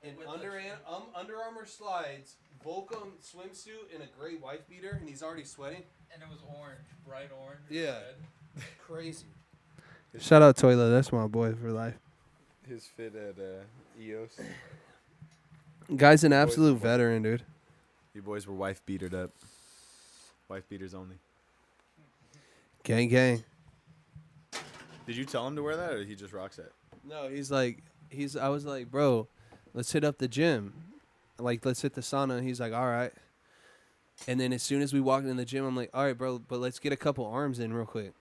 in Under Armour slides, Volcom swimsuit, and a gray wife beater, and he's already sweating. And it was orange, bright orange. Yeah. Red. Crazy. Shout out Toilet. That's my boy for life. His fit at EOS. Guy's an absolute veteran, dude. You boys were wife beatered up. Wife beaters only. Gang, gang. Did you tell him to wear that, or he just rocks it? No, I was like, bro, let's hit up the gym. Like, let's hit the sauna. He's like, all right. And then as soon as we walked in the gym, I'm like, all right, bro, but let's get a couple arms in real quick.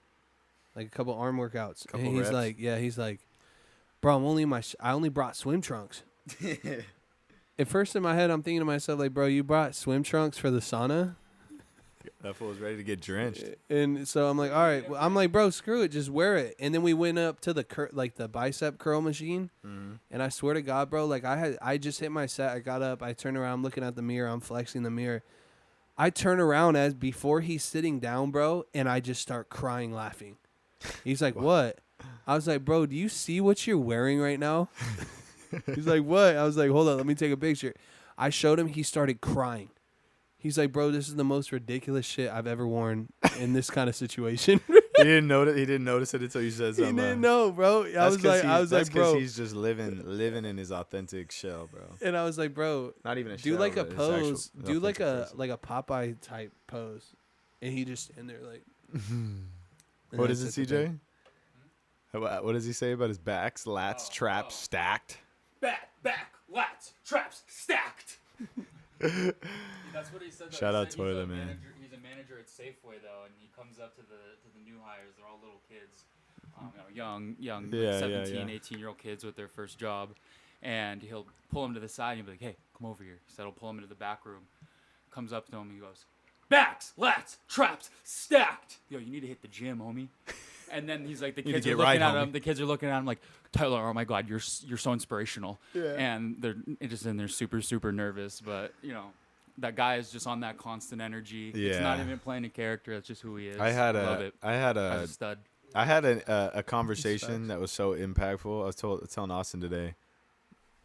Like a couple arm workouts. Couple and he's reps? like, yeah, he's like, bro, I only brought swim trunks. At first in my head, I'm thinking to myself, like, bro, you brought swim trunks for the sauna? That fool was ready to get drenched. And so I'm like, all right. Well, I'm like, bro, screw it. Just wear it. And then we went up to the bicep curl machine. Mm-hmm. And I swear to God, bro, like I just hit my set. I got up. I turned around, I'm looking at the mirror. I'm flexing the mirror. I turn around as before he's sitting down, bro, and I just start crying, laughing. He's like, what? I was like, bro, do you see what you're wearing right now? He's like, what? I was like, hold on, let me take a picture. I showed him. He started crying. He's like, bro, this is the most ridiculous shit I've ever worn in this kind of situation. He didn't notice it until you said something. He didn't know, bro. I was like, bro, he's just living in his authentic shell, bro. And I was like, bro, Not even a do shell, like a but his pose, actual do like authentic a Popeye type pose, and he just in there like. What is it, CJ? What does he say about his backs, lats, traps, stacked? Back, lats, traps, stacked. That's what he said. Though. Shout He out said Toilet, man. He's a manager at Safeway though, and he comes up to the new hires. They're all little kids, young, Yeah, 17, yeah. 18-year-old kids with their first job, and he'll pull them to the side and he'll be like, "Hey, come over here." So he'll pull them into the back room. Comes up to him, and he goes, "Backs, lats, traps, stacked." Yo, you need to hit the gym, homie. And then he's like, the kids are looking at him. The kids are looking at him like, Tyler, oh my God, you're so inspirational. Yeah. And they're just in there super, super nervous. But, that guy is just on that constant energy. Yeah. It's not even playing a character. That's just who he is. Love it. I had As a stud. I had a conversation that was so impactful. I was telling Austin today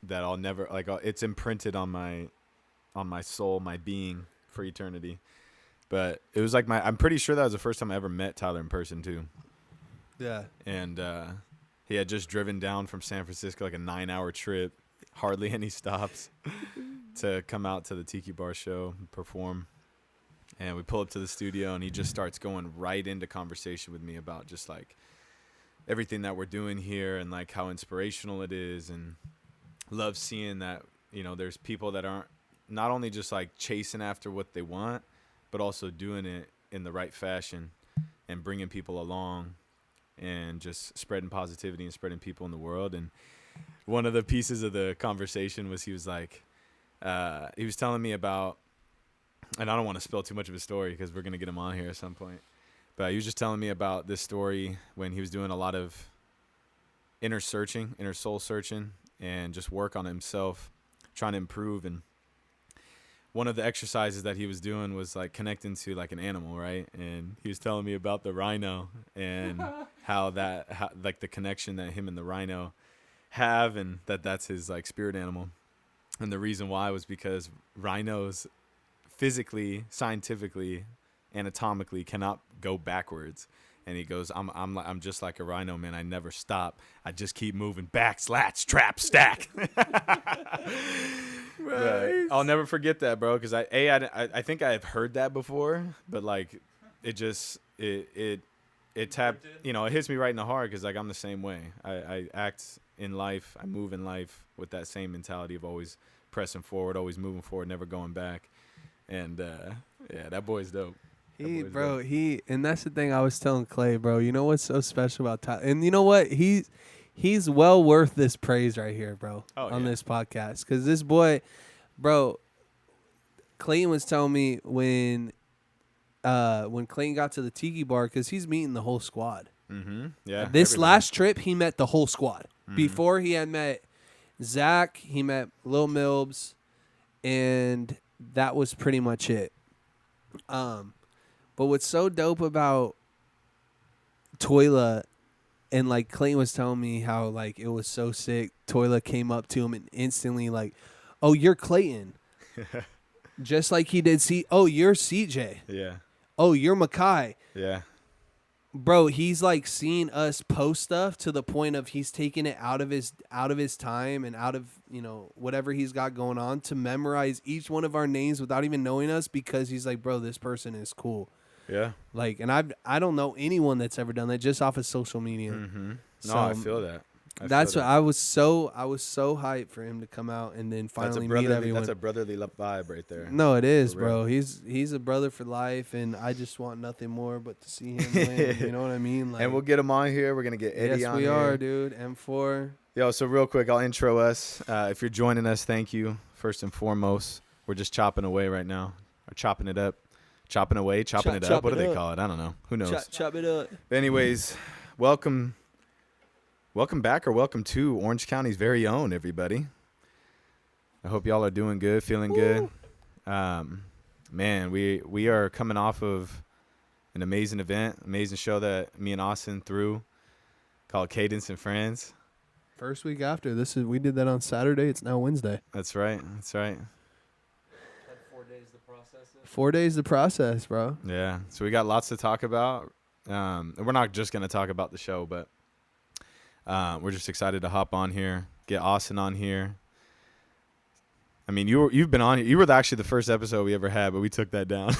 that I'll never, it's imprinted on my soul, my being for eternity. But it was like I'm pretty sure that was the first time I ever met Tyler in person too. Yeah. And he had just driven down from San Francisco, like a 9-hour trip, hardly any stops, to come out to the Tiki Bar show and perform. And we pull up to the studio, and he just starts going right into conversation with me about just like everything that we're doing here and like how inspirational it is, and love seeing that, there's people that aren't not only just like chasing after what they want, but also doing it in the right fashion and bringing people along and just spreading positivity and spreading people in the world. And one of the pieces of the conversation was he was like, he was telling me about, and I don't want to spill too much of his story because we're going to get him on here at some point, but he was just telling me about this story when he was doing a lot of inner soul searching, and just work on himself, trying to improve. And one of the exercises that he was doing was like connecting to like an animal, right? And he was telling me about the rhino and how like the connection that him and the rhino have, and that's his like spirit animal. And the reason why was because rhinos physically, scientifically, anatomically cannot go backwards. And he goes, I'm just like a rhino, man. I never stop. I just keep moving back, slats, trap, stack. Right. I'll never forget that, bro, because I think I have heard that before, but like it just it tapped, it hits me right in the heart, because like I'm the same way. I act in life, I move in life with that same mentality of always pressing forward, always moving forward, never going back. And yeah, that boy's dope. And that's the thing I was telling Clay, bro. You know what's so special about Tyler? And you know what? He's well worth this praise right here, bro, on this podcast. Because this boy, bro, Clayton was telling me when Clayton got to the Tiki Bar, because he's meeting the whole squad. Mm-hmm. Yeah. This last trip, he met the whole squad. Mm-hmm. Before, he had met Zach, he met Lil Milbs, and that was pretty much it. But what's so dope about Toilet And like Clayton was telling me how like it was so sick. Toilet came up to him and instantly like, "Oh, you're Clayton," just like he did. Oh, you're CJ. Yeah. Oh, you're Makai. Yeah. Bro, he's like seeing us post stuff to the point of he's taking it out of his time and out of, you know, whatever he's got going on to memorize each one of our names without even knowing us, because he's like, bro, this person is cool. Yeah. Like, and I don't know anyone that's ever done that just off of social media. Mm-hmm. No, So, I feel that. That's what I was so hyped for him to come out and then finally meet everyone. That's a brotherly vibe right there. No, it is, For real. bro. He's a brother for life, and I just want nothing more but to see him win. You know what I mean? Like, And we'll get him on here. We're gonna get Eddie on here. Yes, we are, dude. M4. Yo, so real quick, I'll intro us. If you're joining us, thank you first and foremost. We're just chopping away right now, or chopping it up, chopping away, chopping it up. What do they call it? I don't know. Who knows? Chop it up. But anyways, welcome back, or welcome to Orange County's very own, everybody. I hope y'all are doing good, feeling good. Man, we are coming off of an amazing event, amazing show that me and Austin threw called KAADENZE and Friends. First week after we did that on Saturday. It's now Wednesday. That's right. That's right. Had 4 days to process it. 4 days to process, bro. Yeah. So we got lots to talk about. And we're not just going to talk about the show, but we're just excited to hop on here, get Austin on here. I mean, you've been on. You were actually the first episode we ever had, but we took that down.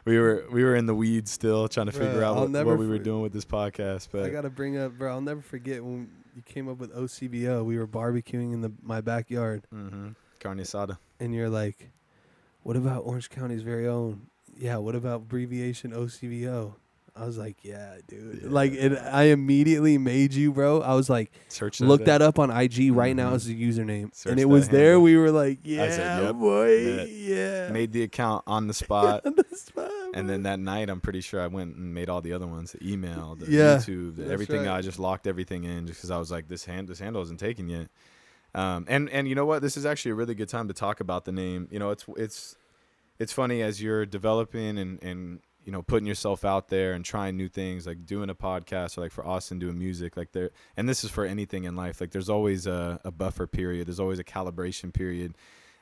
we were in the weeds still, trying to figure out what we were doing with this podcast. But I gotta bring up, bro. I'll never forget when you came up with OCVO. We were barbecuing in my backyard. Mm-hmm. Carne asada. And you're like, "What about Orange County's very own? Yeah. What about abbreviation OCVO?" I was like, yeah, dude. Yeah. Like, I immediately made you, bro. I was like, look that up on IG right now as a username. And it was there. Handle. We were like, yeah, I said, yep, boy, yeah. Made the account on the spot. On the spot, and then that night, I'm pretty sure I went and made all the other ones, the email, the Yeah, YouTube, that's everything. right. I just locked everything in just because I was like, this handle isn't taken yet. And you know what? This is actually a really good time to talk about the name. You know, it's funny as you're developing and you know, putting yourself out there and trying new things, like doing a podcast, or like for Austin doing music, like there. And this is for anything in life. Like there's always a buffer period. There's always a calibration period.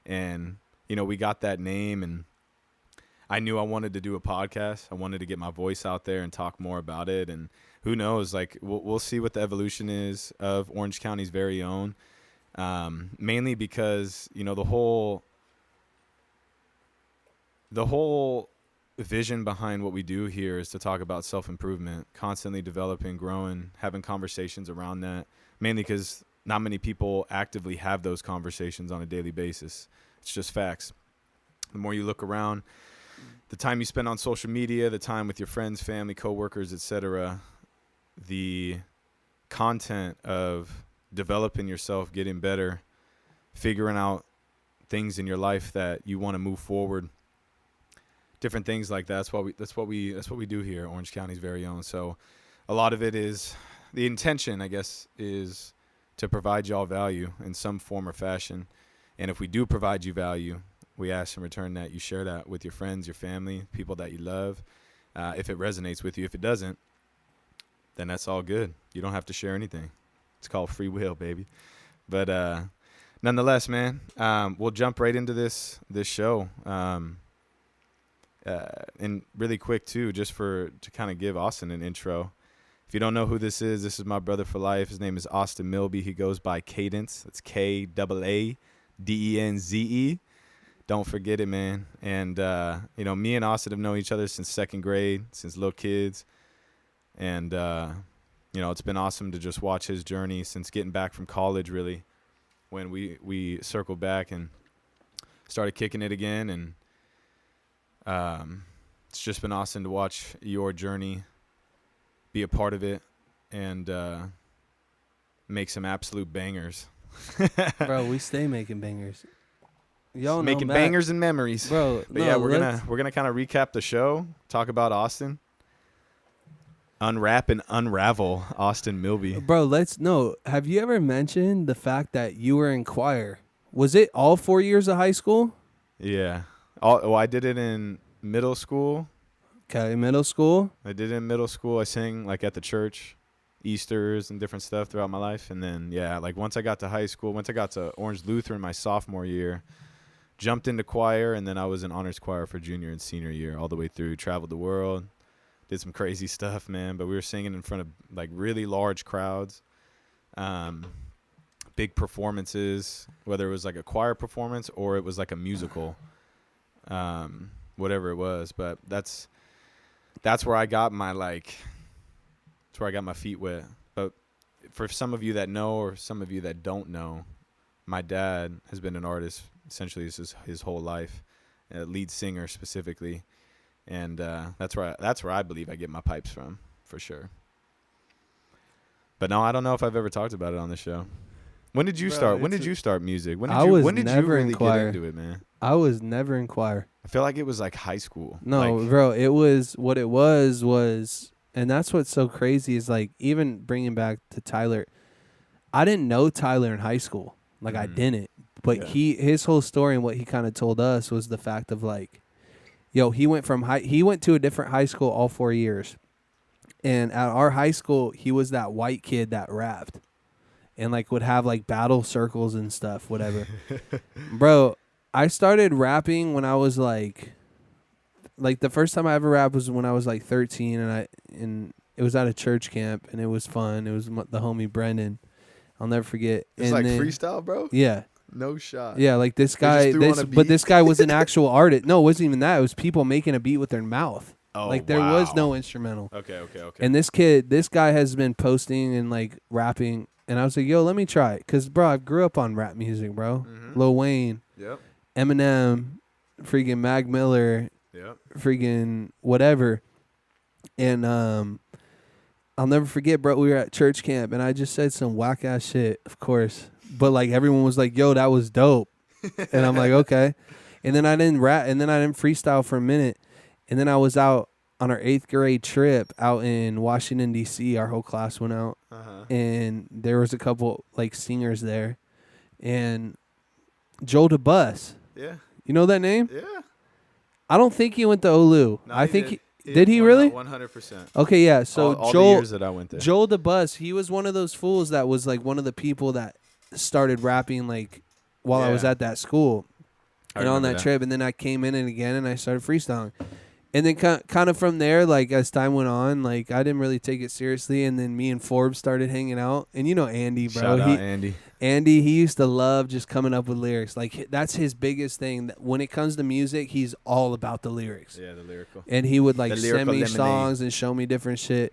And, you know, we got that name, and I knew I wanted to do a podcast. I wanted to get my voice out there and talk more about it. And who knows, like we'll see what the evolution is of Orange County's very own. Mainly because, you know, the whole vision behind what we do here is to talk about self-improvement, constantly developing, growing, having conversations around that, mainly because not many people actively have those conversations on a daily basis. It's just facts. The more you look around, the time you spend on social media, the time with your friends, family, coworkers, etc., the content of developing yourself, getting better, figuring out things in your life that you want to move forward, different things like that. That's what we do here, Orange County's very own. So a lot of it is the intention, I guess, is to provide y'all value in some form or fashion. And if we do provide you value, we ask in return that you share that with your friends, your family, people that you love. If it resonates with you. If it doesn't, then that's all good. You don't have to share anything. It's called free will, baby. But nonetheless, man, we'll jump right into this show. And really quick too, just to kind of give Austin an intro. If you don't know who this is my brother for life. His name is Austin Milby. He goes by KAADENZE. That's KAADENZE. Don't forget it, man. And you know, me and Austin have known each other since second grade, since little kids. And you know, it's been awesome to just watch his journey since getting back from college, really, when we circled back and started kicking it again. And it's just been awesome to watch your journey, be a part of it, and make some absolute bangers. Bro, we stay making bangers. Y'all know making that. Bangers and memories, bro. But yeah, we're gonna kind of recap the show, talk about Austin, unwrap and unravel Austin Milby. Bro, have you ever mentioned the fact that you were in choir? Was it all 4 years of high school? Yeah. I did it in middle school. Okay, middle school. I did it in middle school. I sang like at the church, Easters and different stuff throughout my life. And then, yeah, like once I got to high school, once I got to Orange Lutheran my sophomore year, jumped into choir, and then I was in honors choir for junior and senior year all the way through. Traveled the world, did some crazy stuff, man. But we were singing in front of like really large crowds, big performances, whether it was like a choir performance or it was like a musical, whatever it was. But that's where I got my that's where I got my feet wet. But for some of you that know or some of you that don't know, my dad has been an artist essentially his whole life, a lead singer specifically, and that's where I believe I get my pipes from, for sure. But no, I don't know if I've ever talked about it on the show. When did you start? When did you start music? When did you really get into it, man? I was never in choir. I feel like it was like high school. No, like, bro, it was what it was, and that's what's so crazy is like even bringing back to Tyler, I didn't know Tyler in high school. Like I didn't. But his whole story and what he kind of told us was the fact of like, yo, he went to a different high school all 4 years. And at our high school, he was that white kid that rapped and like would have like battle circles and stuff, whatever. Bro, I started rapping when I was like the first time I ever rapped was when I was like 13 and it was at a church camp and it was fun. It was the homie Brendan. I'll never forget. It's like freestyle, bro? Yeah. No shot. Yeah, like this guy, but this guy was an actual artist. No, it wasn't even that. It was people making a beat with their mouth. Oh, like there was no instrumental. Okay. And this guy has been posting and like rapping, and I was like, yo, let me try it, cause bro, I grew up on rap music, bro. Lil Wayne, Eminem, freaking Mac Miller, freaking whatever, and I'll never forget, bro. We were at church camp, and I just said some whack ass shit, of course. But like everyone was like, "Yo, that was dope," and I'm like, "Okay." And then I didn't rap, and then I didn't freestyle for a minute, and then I was out on our 8th grade trip out in Washington D.C. Our whole class went out, and there was a couple like singers there, and Joel DeBus. Yeah. You know that name? Yeah. I don't think he went to Olu. No, I think did he really? 100%. Okay, yeah. So all Joel, the years that I went there. Joel DeBus, he was one of those fools that was like one of the people that started rapping like while I was at that school and on that trip. And then I came in and again and I started freestyling. And then kind of from there, like as time went on, like I didn't really take it seriously. And then me and Forbes started hanging out. And you know Andy, bro. Shout out Andy. Andy, he used to love just coming up with lyrics. Like that's his biggest thing. When it comes to music, he's all about the lyrics. Yeah, the lyrical. And he would like send me lemonade. songs and show me different shit.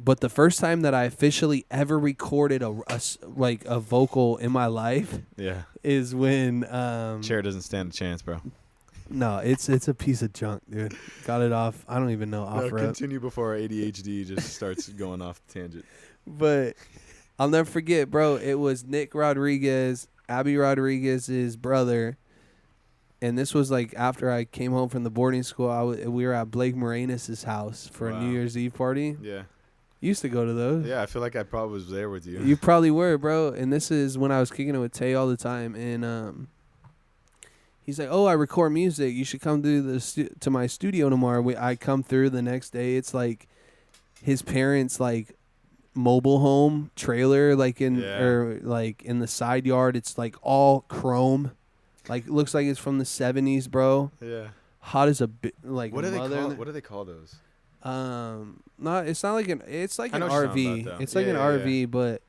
But the first time that I officially ever recorded a vocal in my life, is when Chair doesn't stand a chance, bro. No, it's a piece of junk, dude. Got it off. I don't even know off rep. Continue before our ADHD just starts going off the tangent. But I'll never forget, bro. It was Nick Rodriguez, Abby Rodriguez's brother. And this was like after I came home from the boarding school. We were at Blake Moranis' house for a New Year's Eve party. Yeah. You used to go to those. Yeah, I feel like I probably was there with you. You probably were, bro. And this is when I was kicking it with Tay all the time. And he's like, "Oh, I record music. You should come to my studio tomorrow." I come through the next day. It's like his parents' like mobile home trailer, like or like in the side yard. It's like all chrome. Like looks like it's from the 70s, bro. Yeah. Hot as a like. What do they call those? It's not like it's like an RV. It's like an RV, but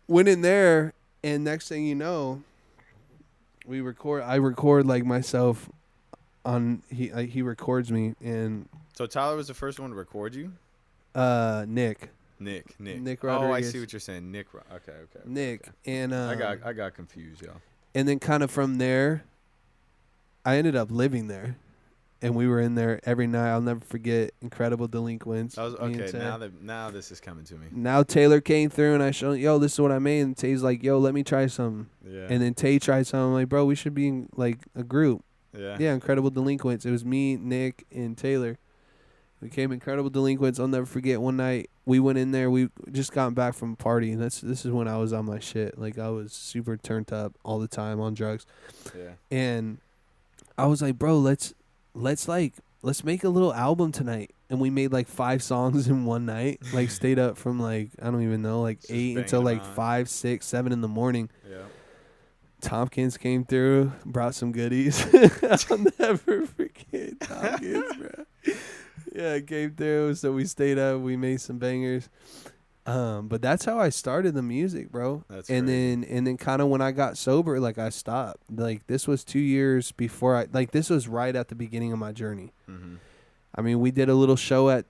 went in there and next thing you know, I record like myself on he records me. And so Tyler was the first one to record you? Nick Rodriguez. Oh, I see what you're saying. Nick. Okay. Nick. And I got confused, y'all. And then kind of from there, I ended up living there, and we were in there every night. I'll never forget Incredible Delinquents. Now this is coming to me. Now Taylor came through, and I showed, yo, this is what I made. And Tay's like, yo, let me try some. Yeah. And then Tay tried some. I'm like, bro, we should be in like a group. Yeah. Yeah, Incredible Delinquents. It was me, Nick, and Taylor. We came Incredible Delinquents. I'll never forget one night we went in there. We just got back from a party. And this is when I was on my shit. Like I was super turned up all the time on drugs. Yeah. And I was like, bro, let's make a little album tonight. And we made like 5 songs in one night. Like stayed up from like, I don't even know, like Just 8 banging until them like out. 5, 6, 7 in the morning. Yeah. Tompkins came through, brought some goodies. I'll never forget Tompkins, bro. Yeah, came through. So we stayed up. We made some bangers. But that's how I started the music, bro. That's and crazy. then kind of when I got sober, like I stopped. Like this was 2 years before this was right at the beginning of my journey. Mm-hmm. I mean, we did a little show at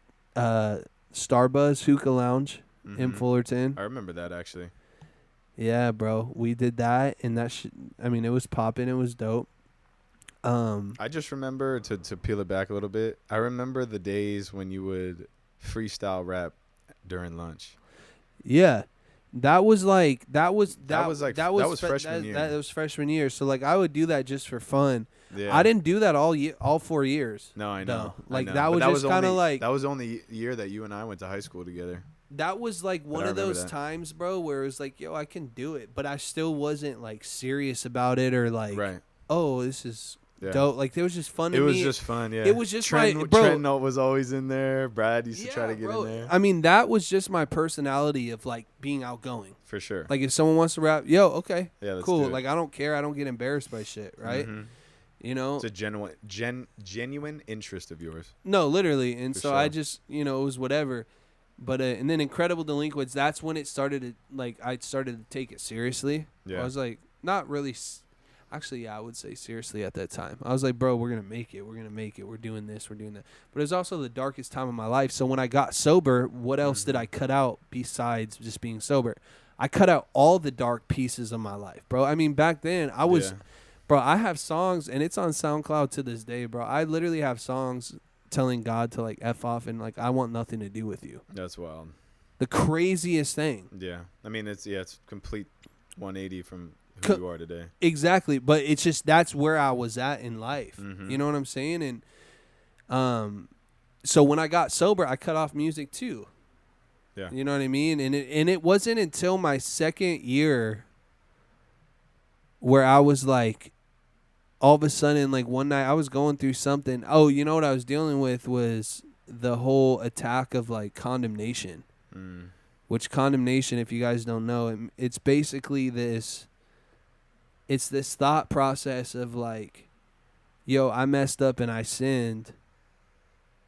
Starbuzz Hookah Lounge in Mm-hmm. Fullerton. I remember that actually. Yeah, bro. We did that, and I mean, it was popping. It was dope. I just remember to peel it back a little bit. I remember the days when you would freestyle rap during lunch. Yeah, that was freshman year. That was freshman year. So like, I would do that just for fun. Yeah. I didn't do that all 4 years. No, I though. know. Like I know. that But was just kind of like that was only year that you and I went to high school together. that was like one I of remember those that. times, bro, where it was like, yo, I can do it, but I still wasn't like serious about it or like, Right. oh, this is Yeah. dope. Like it was just fun to It me. was just fun, yeah. It was just Trent, my- bro- Trent Note was always in there. Brad used to try to get bro. in there. I mean, that was just my personality of like being outgoing. For sure. Like if someone wants to rap, yo, okay, Yeah, let's cool. do it. Like I don't care. I don't get embarrassed by shit, right? Mhm. You know, It's a genuine interest of yours. no, literally. And For so I sure. just, it was whatever. But and then Incredible Delinquents, that's when it started to like I started to take it seriously. Yeah. I was like, not really. Actually, yeah, I would say seriously at that time. I was like, bro, we're gonna make it. We're gonna make it. We're doing this. We're doing that. But it was also the darkest time of my life. So when I got sober, what else did I cut out besides just being sober? I cut out all the dark pieces of my life, bro. I mean, back then I was. Yeah. Bro, I have songs, and it's on SoundCloud to this day, bro. I literally have songs telling God to, like, F off and, like, I want nothing to do with you. That's wild. The craziest thing. Yeah. I mean, it's complete 180 from who Co- you are today. Exactly. But it's just that's where I was at in life. Mhm. You know what I'm saying? And so when I got sober, I cut off music, too. Yeah. You know what I mean? And it wasn't until my second year where I was, like, all of a sudden, like one night I was going through something. Oh, you know what I was dealing with was the whole attack of like condemnation. Mm. Which condemnation, if you guys don't know, it's basically this thought process of like, yo, I messed up and I sinned.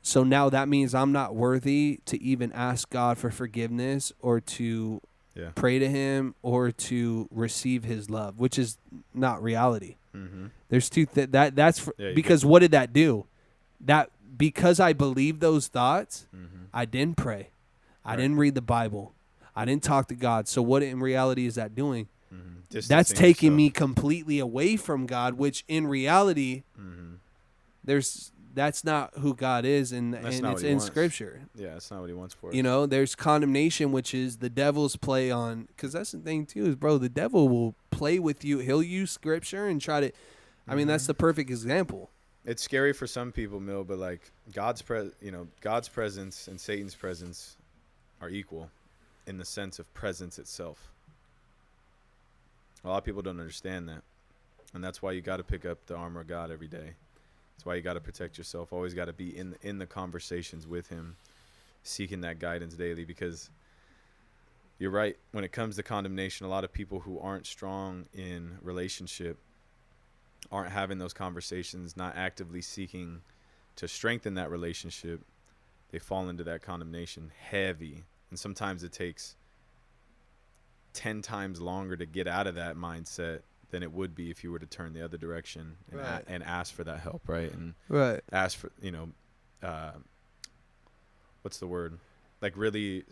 So now that means I'm not worthy to even ask God for forgiveness or to Yeah. pray to him or to receive his love, which is not reality. Mm-hmm. There's that's Yeah, you because what did that do? That because I believed those thoughts, Mm-hmm. I didn't pray. I Right. didn't read the Bible. I didn't talk to God. So what in reality is that doing? Mm-hmm. That's taking me completely away from God, which in reality Mm-hmm. that's not who God is, and That's and not it's what he in wants. scripture. Yeah, that's not what he wants for us. You know, there's condemnation, which is the devil's play on, because that's the thing too, is bro, the devil will play with you. He'll use scripture and try to, I mean, that's the perfect example. It's scary for some people, Mill, but like God's presence and Satan's presence are equal in the sense of presence itself. A lot of people don't understand that, and that's why you got to pick up the armor of God every day. That's why you got to protect yourself. Always got to be in the conversations with him, seeking that guidance daily, because you're right. When it comes to condemnation, a lot of people who aren't strong in relationship aren't having those conversations, not actively seeking to strengthen that relationship. They fall into that condemnation heavy. And sometimes it takes 10 times longer to get out of that mindset than it would be if you were to turn the other direction and, Right. and ask for that help, right? And Right. ask for, what's the word? Like really,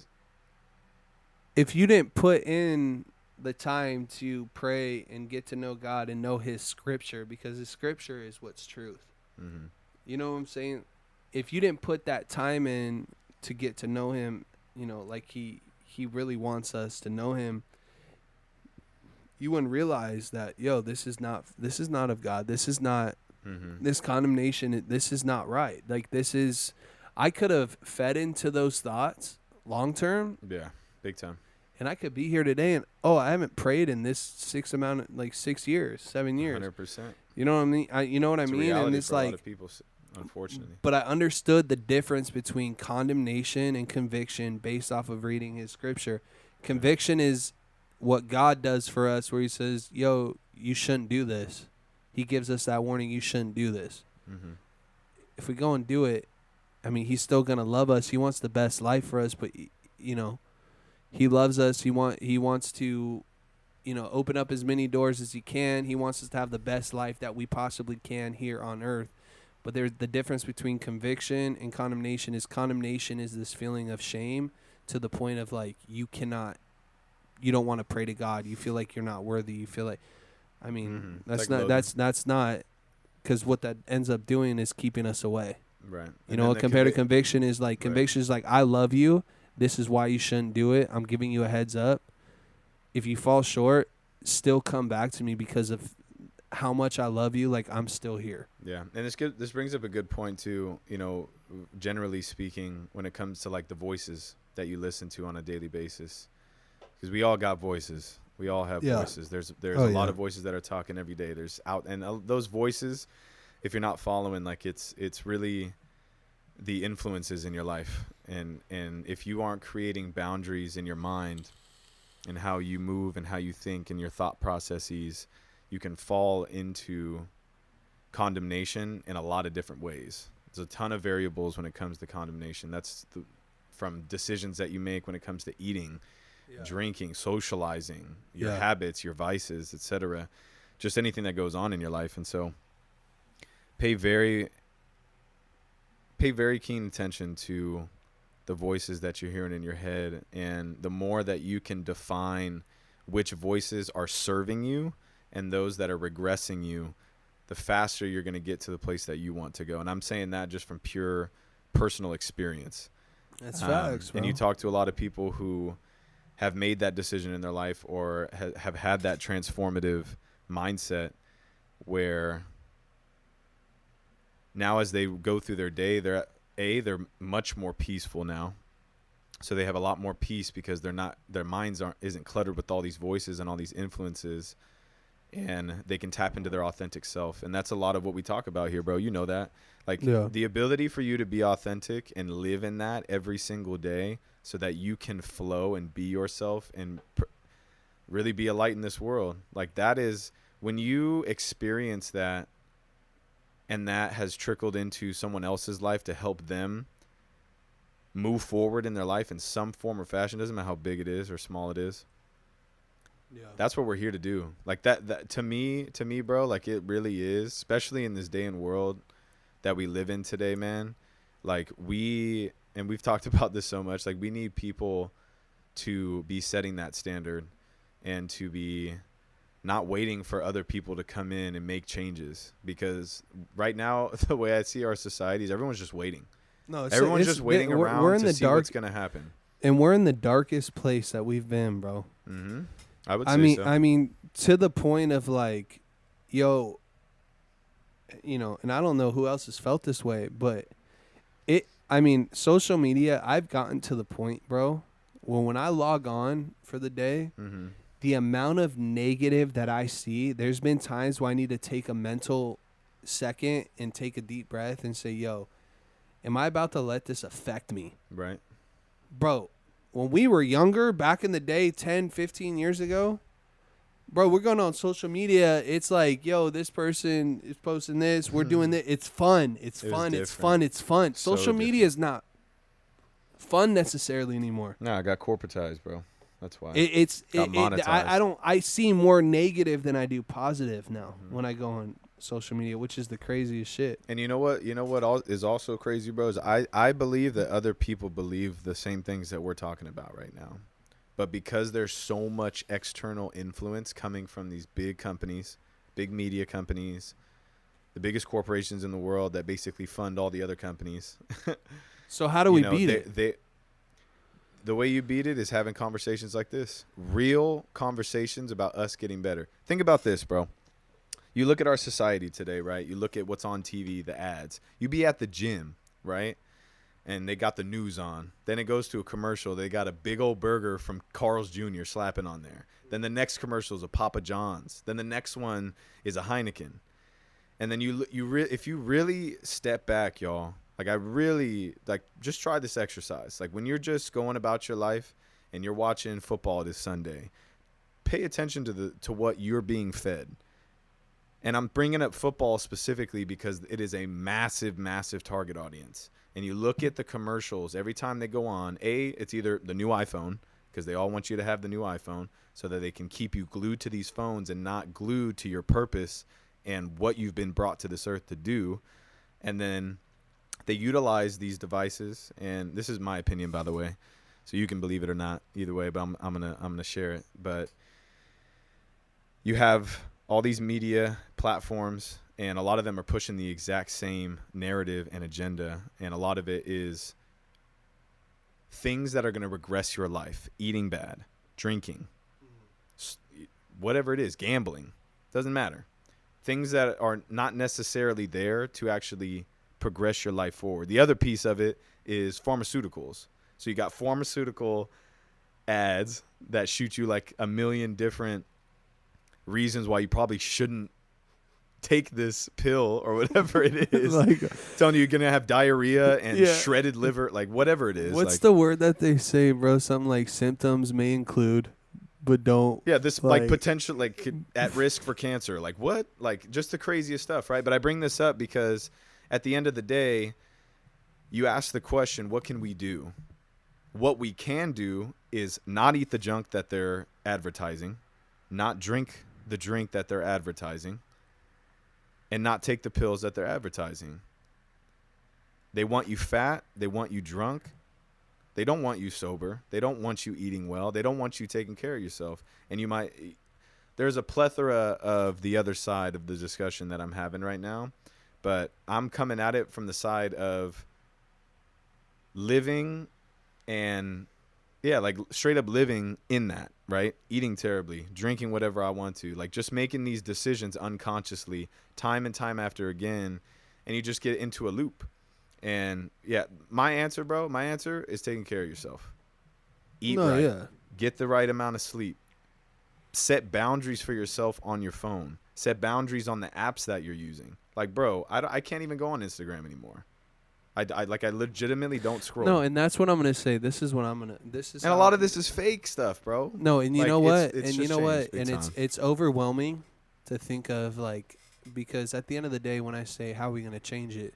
If you didn't put in the time to pray and get to know God and know his scripture, because his scripture is what's truth. mm-hmm. You know what I'm saying? If you didn't put that time in to get to know him, like he really wants us to know him, you wouldn't realize that, yo, this is not of God. This is not Mm-hmm. this condemnation. This is not right. Like I could have fed into those thoughts long term, Yeah, big time. And I could be here today and, I haven't prayed in this 6 years, 7 years. 100%. You know what I mean? You know what I It's a mean? reality And it's for a lot like, of people, unfortunately. but I understood the difference between condemnation and conviction based off of reading his scripture. Conviction is what God does for us, where he says, yo, you shouldn't do this. He gives us that warning, you shouldn't do this. Mm-hmm. If we go and do it, I mean, he's still going to love us. He wants the best life for us, but, you know, he loves us. He wants to, you know, open up as many doors as he can. He wants us to have the best life that we possibly can here on earth. But there's the difference between conviction and condemnation is this feeling of shame to the point of like you don't want to pray to God. You feel like you're not worthy. You feel like, I mean, that's not because what that ends up doing is keeping us away. Right. You know, compared to conviction is like, conviction is like, I love you. This is why you shouldn't do it. I'm giving you a heads up. If you fall short, still come back to me because of how much I love you. Like, I'm still here. Yeah. And it's good. This brings up a good point too, you know, generally speaking, when it comes to like the voices that you listen to on a daily basis, because we all got voices. We all have voices. There's a lot of voices that are talking every day. There's out, and those voices, if you're not following, like it's really the influences in your life. And if you aren't creating boundaries in your mind and how you move and how you think and your thought processes, you can fall into condemnation in a lot of different ways. There's a ton of variables when it comes to condemnation. That's from decisions that you make when it comes to eating, drinking, socializing, your habits, your vices, etc. Just anything that goes on in your life. And so pay very keen attention to the voices that you're hearing in your head. And the more that you can define which voices are serving you and those that are regressing you, the faster you're going to get to the place that you want to go. And I'm saying that just from pure personal experience. That's facts, bro. And you talk to a lot of people who have made that decision in their life or have had that transformative mindset where now as they go through their day, they're much more peaceful now. So they have a lot more peace because their minds isn't cluttered with all these voices and all these influences, and they can tap into their authentic self. And that's a lot of what we talk about here, bro. You know that. Like the ability for you to be authentic and live in that every single day so that you can flow and be yourself and really be a light in this world. Like that is when you experience that and that has trickled into someone else's life to help them move forward in their life in some form or fashion. Doesn't matter how big it is or small it is. Yeah. That's what we're here to do. Like that to me, bro, like it really is, especially in this day and world that we live in today, man. Like we've talked about this so much, like we need people to be setting that standard and to be not waiting for other people to come in and make changes, because right now the way I see our society is everyone's just waiting. No, everyone's just waiting around to see what's going to happen. And we're in the darkest place that we've been, bro. Mm-hmm. I mean, to the point of like, yo, you know, and I don't know who else has felt this way, but social media, I've gotten to the point, bro, when I log on for the day, the amount of negative that I see, there's been times where I need to take a mental second and take a deep breath and say, yo, am I about to let this affect me? Right. Bro, when we were younger, back in the day, 10, 15 years ago, bro, we're going on social media. It's like, yo, this person is posting this. We're doing this. It's fun. It's fun. Social media is not fun necessarily anymore. No, I got corporatized, bro. That's why. I see more negative than I do positive now when I go on social media, which is the craziest shit. And you know what is also crazy, bro, is I believe that other people believe the same things that we're talking about right now. But because there's so much external influence coming from these big companies, big media companies, the biggest corporations in the world that basically fund all the other companies. So how do we beat it? The way you beat it is having conversations like this. Real conversations about us getting better. Think about this, bro. You look at our society today, right? You look at what's on TV, the ads. You be at the gym, right? and they got the news on. Then it goes to a commercial. They got a big old burger from Carl's Jr. slapping on there. Then the next commercial is a Papa John's. Then the next one is a Heineken. And then if you really step back, y'all, like I really like just try this exercise. Like when you're just going about your life and you're watching football this Sunday, pay attention to what you're being fed. And I'm bringing up football specifically because it is a massive, massive target audience. And you look at the commercials every time they go on. It's either the new iPhone, because they all want you to have the new iPhone so that they can keep you glued to these phones and not glued to your purpose and what you've been brought to this earth to do. And then they utilize these devices. And this is my opinion, by the way, so you can believe it or not either way, but I'm gonna share it. But you have all these media platforms, and a lot of them are pushing the exact same narrative and agenda. And a lot of it is things that are going to regress your life: eating bad, drinking, whatever it is, gambling, doesn't matter. Things that are not necessarily there to actually progress your life forward. The other piece of it is pharmaceuticals. So you got pharmaceutical ads that shoot you like a million different reasons why you probably shouldn't take this pill or whatever it is. Like, telling you you're gonna have diarrhea and shredded liver, like whatever it is. What's the word that they say, bro? Something like symptoms may include, but don't. Yeah, this like potential, like at risk for cancer. Like what? Like just the craziest stuff, right? But I bring this up because at the end of the day, you ask the question, what can we do? What we can do is not eat the junk that they're advertising, not drink the drink that they're advertising, and not take the pills that they're advertising. They want you fat. They want you drunk. They don't want you sober. They don't want you eating well. They don't want you taking care of yourself. And there's a plethora of the other side of the discussion that I'm having right now, but I'm coming at it from the side of living and like straight up living in that, right? Eating terribly, drinking whatever I want to, like just making these decisions unconsciously time and time after again. And you just get into a loop. And yeah, my answer is taking care of yourself. Eat right. Yeah. Get the right amount of sleep. Set boundaries for yourself on your phone. Set boundaries on the apps that you're using. Like, bro, I can't even go on Instagram anymore. I legitimately don't scroll. No, and that's what I'm gonna say. And a lot of this is fake stuff, bro. No, and you know what? And it's overwhelming to think of, like, because at the end of the day, when I say how are we gonna change it,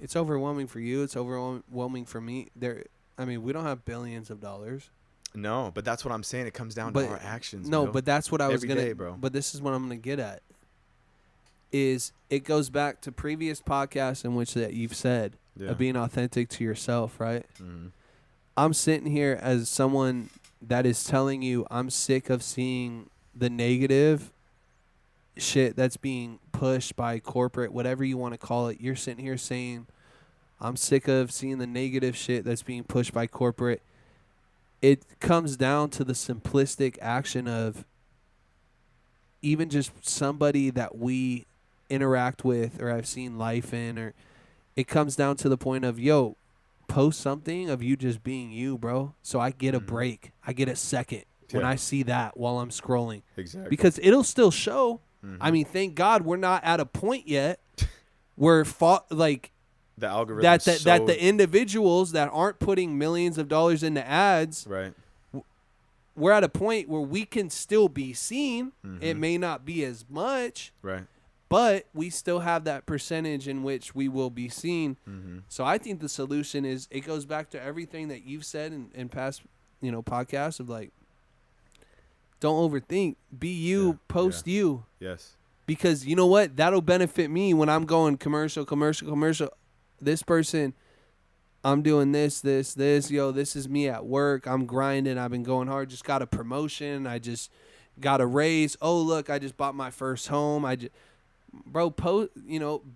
it's overwhelming for you. It's overwhelming for me. We don't have billions of dollars. No, but that's what I'm saying. It comes down to our actions. No, bro. But that's what I was Every day, bro. But this is what I'm gonna get at. Is it goes back to previous podcasts in which that you've said of being authentic to yourself, right? Mm-hmm. I'm sitting here as someone that is telling you I'm sick of seeing the negative shit that's being pushed by corporate, whatever you want to call it. You're sitting here saying I'm sick of seeing the negative shit that's being pushed by corporate. It comes down to the simplistic action of even just somebody that we interact with or I've seen life in, or it comes down to the point of, yo, post something of you just being you, bro. So I get a break. I get a second when I see that while I'm scrolling. Exactly. Because it'll still show. I mean, thank God we're not at a point yet where the algorithm that the individuals that aren't putting millions of dollars into ads, right? We're at a point where we can still be seen. It may not be as much, right? But we still have that percentage in which we will be seen. So I think the solution is, it goes back to everything that you've said in past, podcasts of, like, don't overthink. Be you. Post you. Yes. Because you know what? That'll benefit me when I'm going commercial. This person, I'm doing this. Yo, this is me at work. I'm grinding. I've been going hard. Just got a promotion. I just got a raise. Oh, look, I just bought my first home. Bro,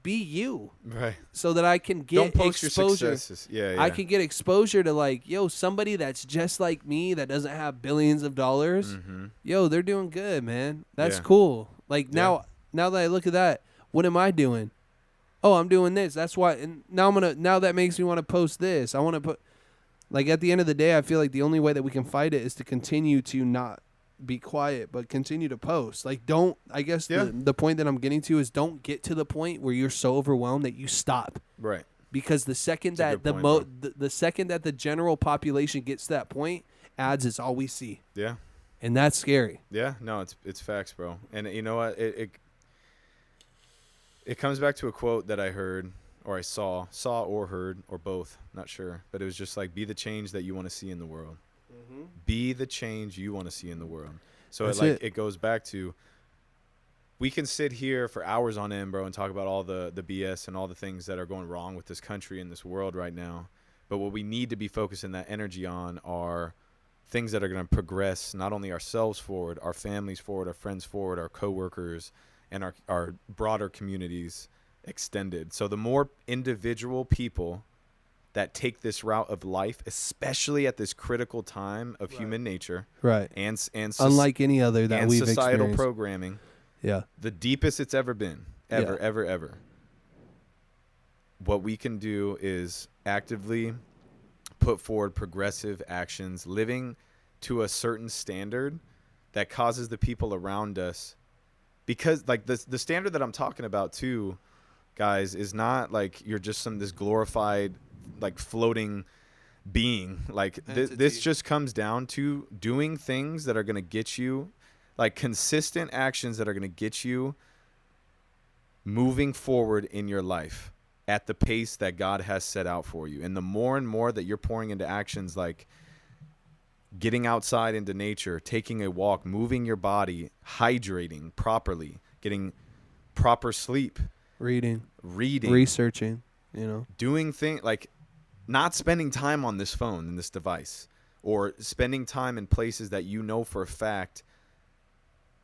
be you. Right. So that I can get Don't post exposure. Your successes. Yeah. I can get exposure to, like, yo, somebody that's just like me that doesn't have billions of dollars. Yo, they're doing good, man. That's cool. Like, now that I look at that, what am I doing? oh, I'm doing this. That's why. And now that makes me want to post this. I want to put, like, at the end of the day, I feel like the only way that we can fight it is to continue to not be quiet, but continue to post. Like, I guess the point that I'm getting to is don't get to the point where you're so overwhelmed that you stop. Right. Because the second that the second that the general population gets to that point, ads is all we see. Yeah. And that's scary. Yeah, no, it's facts, bro. And you know what? It comes back to a quote that I heard or I saw or heard or both, not sure. But it was just like, be the change that you want to see in the world. Mm-hmm. Be the change you want to see in the world. So it goes back to, we can sit here for hours on end, bro, and talk about all the BS and all the things that are going wrong with this country and this world right now. But what we need to be focusing that energy on are things that are going to progress not only ourselves forward, our families forward, our friends forward, our coworkers, and our broader communities extended. So the more individual people that take this route of life, especially at this critical time of human nature, right, and unlike any other that and we've societal experienced. Programming, yeah, the deepest it's ever been, ever. What we can do is actively put forward progressive actions, living to a certain standard that causes the people around us, because like the standard that I'm talking about too, guys, is not like you're just this glorified like floating being. Like this just comes down to doing things that are going to get you, like consistent actions that are going to get you moving forward in your life at the pace that God has set out for you. And the more and more that you're pouring into actions like getting outside into nature, taking a walk, moving your body, hydrating properly, getting proper sleep, reading, researching, doing things like not spending time on this phone and this device, or spending time in places that you know for a fact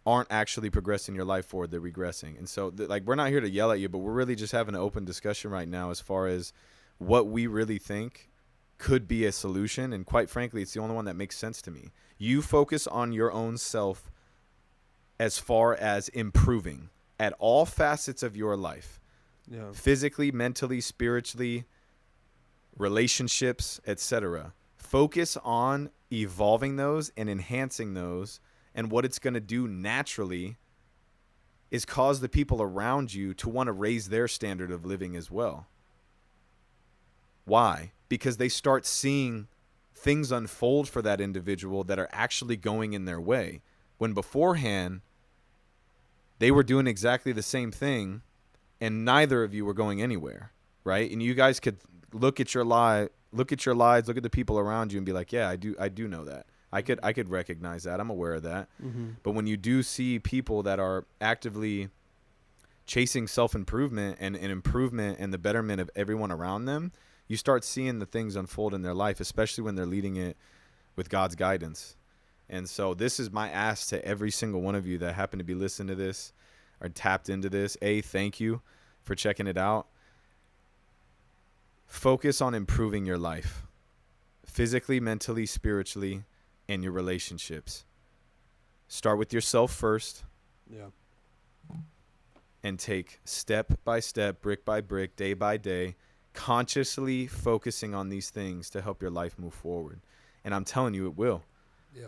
aren't actually progressing your life forward, they're regressing. And so like, we're not here to yell at you, but we're really just having an open discussion right now as far as what we really think could be a solution. And quite frankly, it's the only one that makes sense to me. You focus on your own self as far as improving at all facets of your life, physically, mentally, spiritually, relationships, etc. Focus on evolving those and enhancing those. And what it's going to do naturally is cause the people around you to want to raise their standard of living as well. Why? Because they start seeing things unfold for that individual that are actually going in their way. When beforehand, they were doing exactly the same thing and neither of you were going anywhere, right? And you guys could look at your lives, look at the people around you and be like, yeah, I do know that. I could recognize that. I'm aware of that. Mm-hmm. But when you do see people that are actively chasing self-improvement and improvement and the betterment of everyone around them, you start seeing the things unfold in their life, especially when they're leading it with God's guidance. And so this is my ask to every single one of you that happen to be listening to this or tapped into this. Thank you for checking it out. Focus on improving your life, physically, mentally, spiritually, and your relationships. Start with yourself first. Yeah. And take step by step, brick by brick, day by day, consciously focusing on these things to help your life move forward. And I'm telling you, it will. Yeah.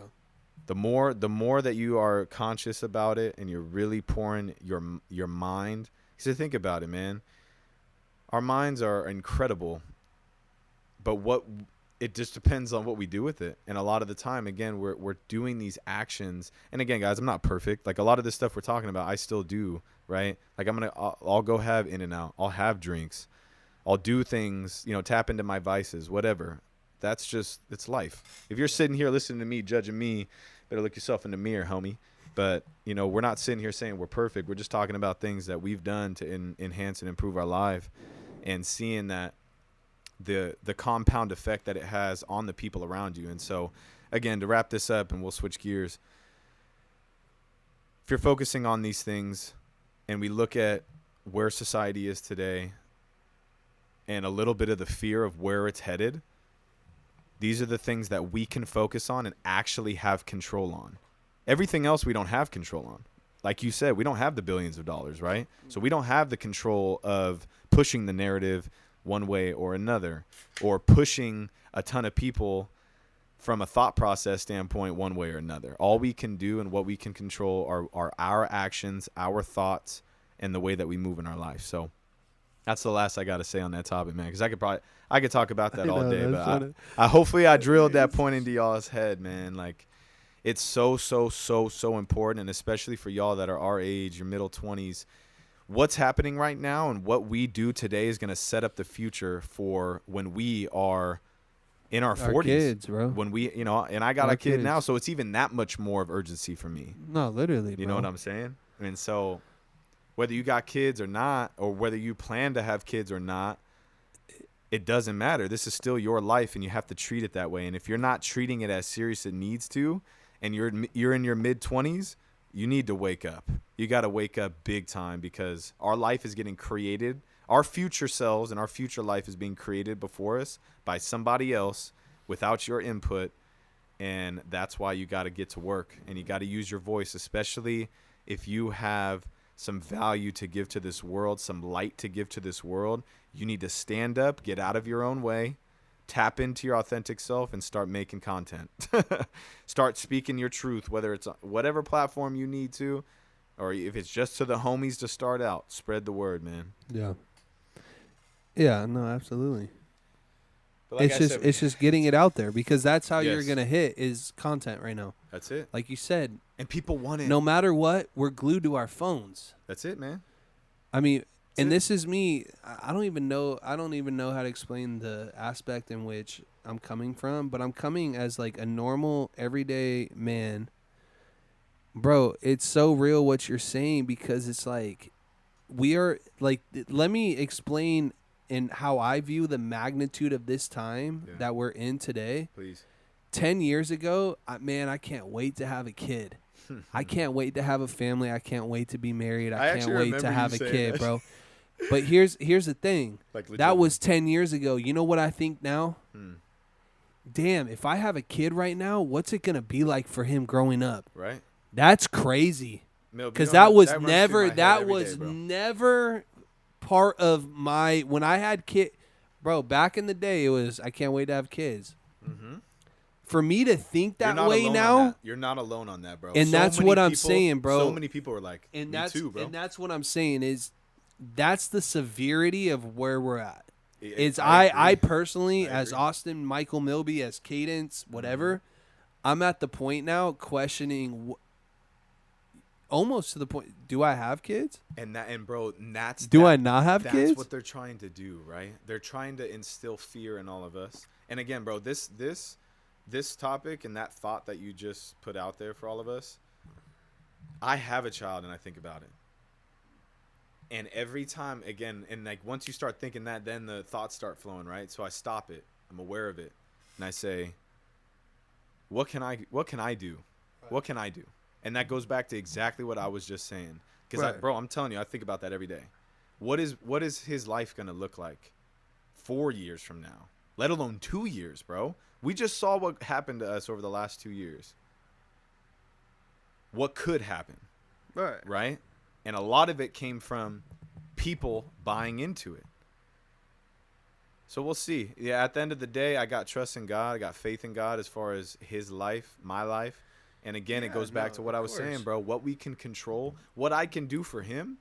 The more that you are conscious about it and you're really pouring your mind. So think about it, man. Our minds are incredible, but it just depends on what we do with it. And a lot of the time, again, we're doing these actions. And again, guys, I'm not perfect. Like a lot of this stuff we're talking about, I still do, right? Like I'll go have In-N-Out. I'll have drinks. I'll do things, tap into my vices, whatever. It's life. If you're sitting here listening to me, judging me, better look yourself in the mirror, homie. But, we're not sitting here saying we're perfect. We're just talking about things that we've done to enhance and improve our life, and seeing that the compound effect that it has on the people around you. And so, again, to wrap this up, and we'll switch gears. If you're focusing on these things and we look at where society is today and a little bit of the fear of where it's headed, these are the things that we can focus on and actually have control on. Everything else we don't have control on. like you said, we don't have the billions of dollars, right? So we don't have the control of pushing the narrative one way or another, or pushing a ton of people from a thought process standpoint one way or another. All we can do and what we can control are our actions, our thoughts, and the way that we move in our life. So that's the last I got to say on that topic, man, because I could talk about that all day, but I hopefully I drilled that point into y'all's head, man. Like, it's so important, and especially for y'all that are our age, your middle 20s. What's happening right now and what we do today is going to set up the future for when we are in our 40s. Kids, bro. When we, you know, and I got a kid now, so it's even that much more of urgency for me. No, literally, You know what I'm saying? And so whether you got kids or not, or whether you plan to have kids or not, it doesn't matter. This is still your life, and you have to treat it that way. And if you're not treating it as serious as it needs to, and you're in your mid-20s, you need to wake up. You got to wake up big time, because our life is getting created. Our future selves and our future life is being created before us by somebody else without your input. And that's why you got to get to work, and you got to use your voice, especially if you have some value to give to this world, some light to give to this world. You need to stand up, get out of your own way, tap into your authentic self, and start making content. Start speaking your truth, whether it's on whatever platform you need to, or if it's just to the homies to start out. Spread the word, man. Yeah. Yeah, no, absolutely. But like It's just getting it out there, because that's how you're Yes. going to hit is content right now. That's it. Like you said, And people want it. no matter what, we're glued to our phones. That's it, man. I mean, and it. this is me. I don't even know how to explain the aspect in which I'm coming from, but I'm coming as like a normal, everyday man. Bro, it's so real what you're saying, because it's like we are like, let me explain in how I view the magnitude of this time that we're in today. Please. 10 years ago, I can't wait to have a kid. I can't wait to have a family. I can't wait to be married. I can't wait to have a kid, bro. But here's the thing. Like, that was 10 years ago. You know what I think now? Damn, if I have a kid right now, what's it going to be like for him growing up? Right. That's crazy. Because That was never part of my, when I had kid, bro, back in the day, it was, I can't wait to have kids. Mm-hmm. For me to think that way now, you're not alone on that, bro. and that's what I'm saying, bro. So many people are like, and me too, bro. And that's what I'm saying is, that's the severity of where we're at. I personally, as Austin, Michael Milby, as Cadence, whatever, I'm at the point now questioning, almost to the point, do I have kids? Do I not have kids? That's what they're trying to do, right? They're trying to instill fear in all of us. And again, bro, this topic and that thought that you just put out there for all of us, I have a child and I think about it. And every time, again, and like once you start thinking that, then the thoughts start flowing, right? So I stop it. I'm aware of it. And I say, what can I do? Right. What can I do? And that goes back to exactly what I was just saying. Because, bro, I'm telling you, I think about that every day. What is his life going to look like 4 years from now? Let alone 2 years, bro. We just saw what happened to us over the last 2 years. What could happen? Right? And a lot of it came from people buying into it. So we'll see. Yeah, at the end of the day, I got trust in God. I got faith in God as far as his life, my life. And again, it goes back to what I was saying, bro. What we can control, what I can do for him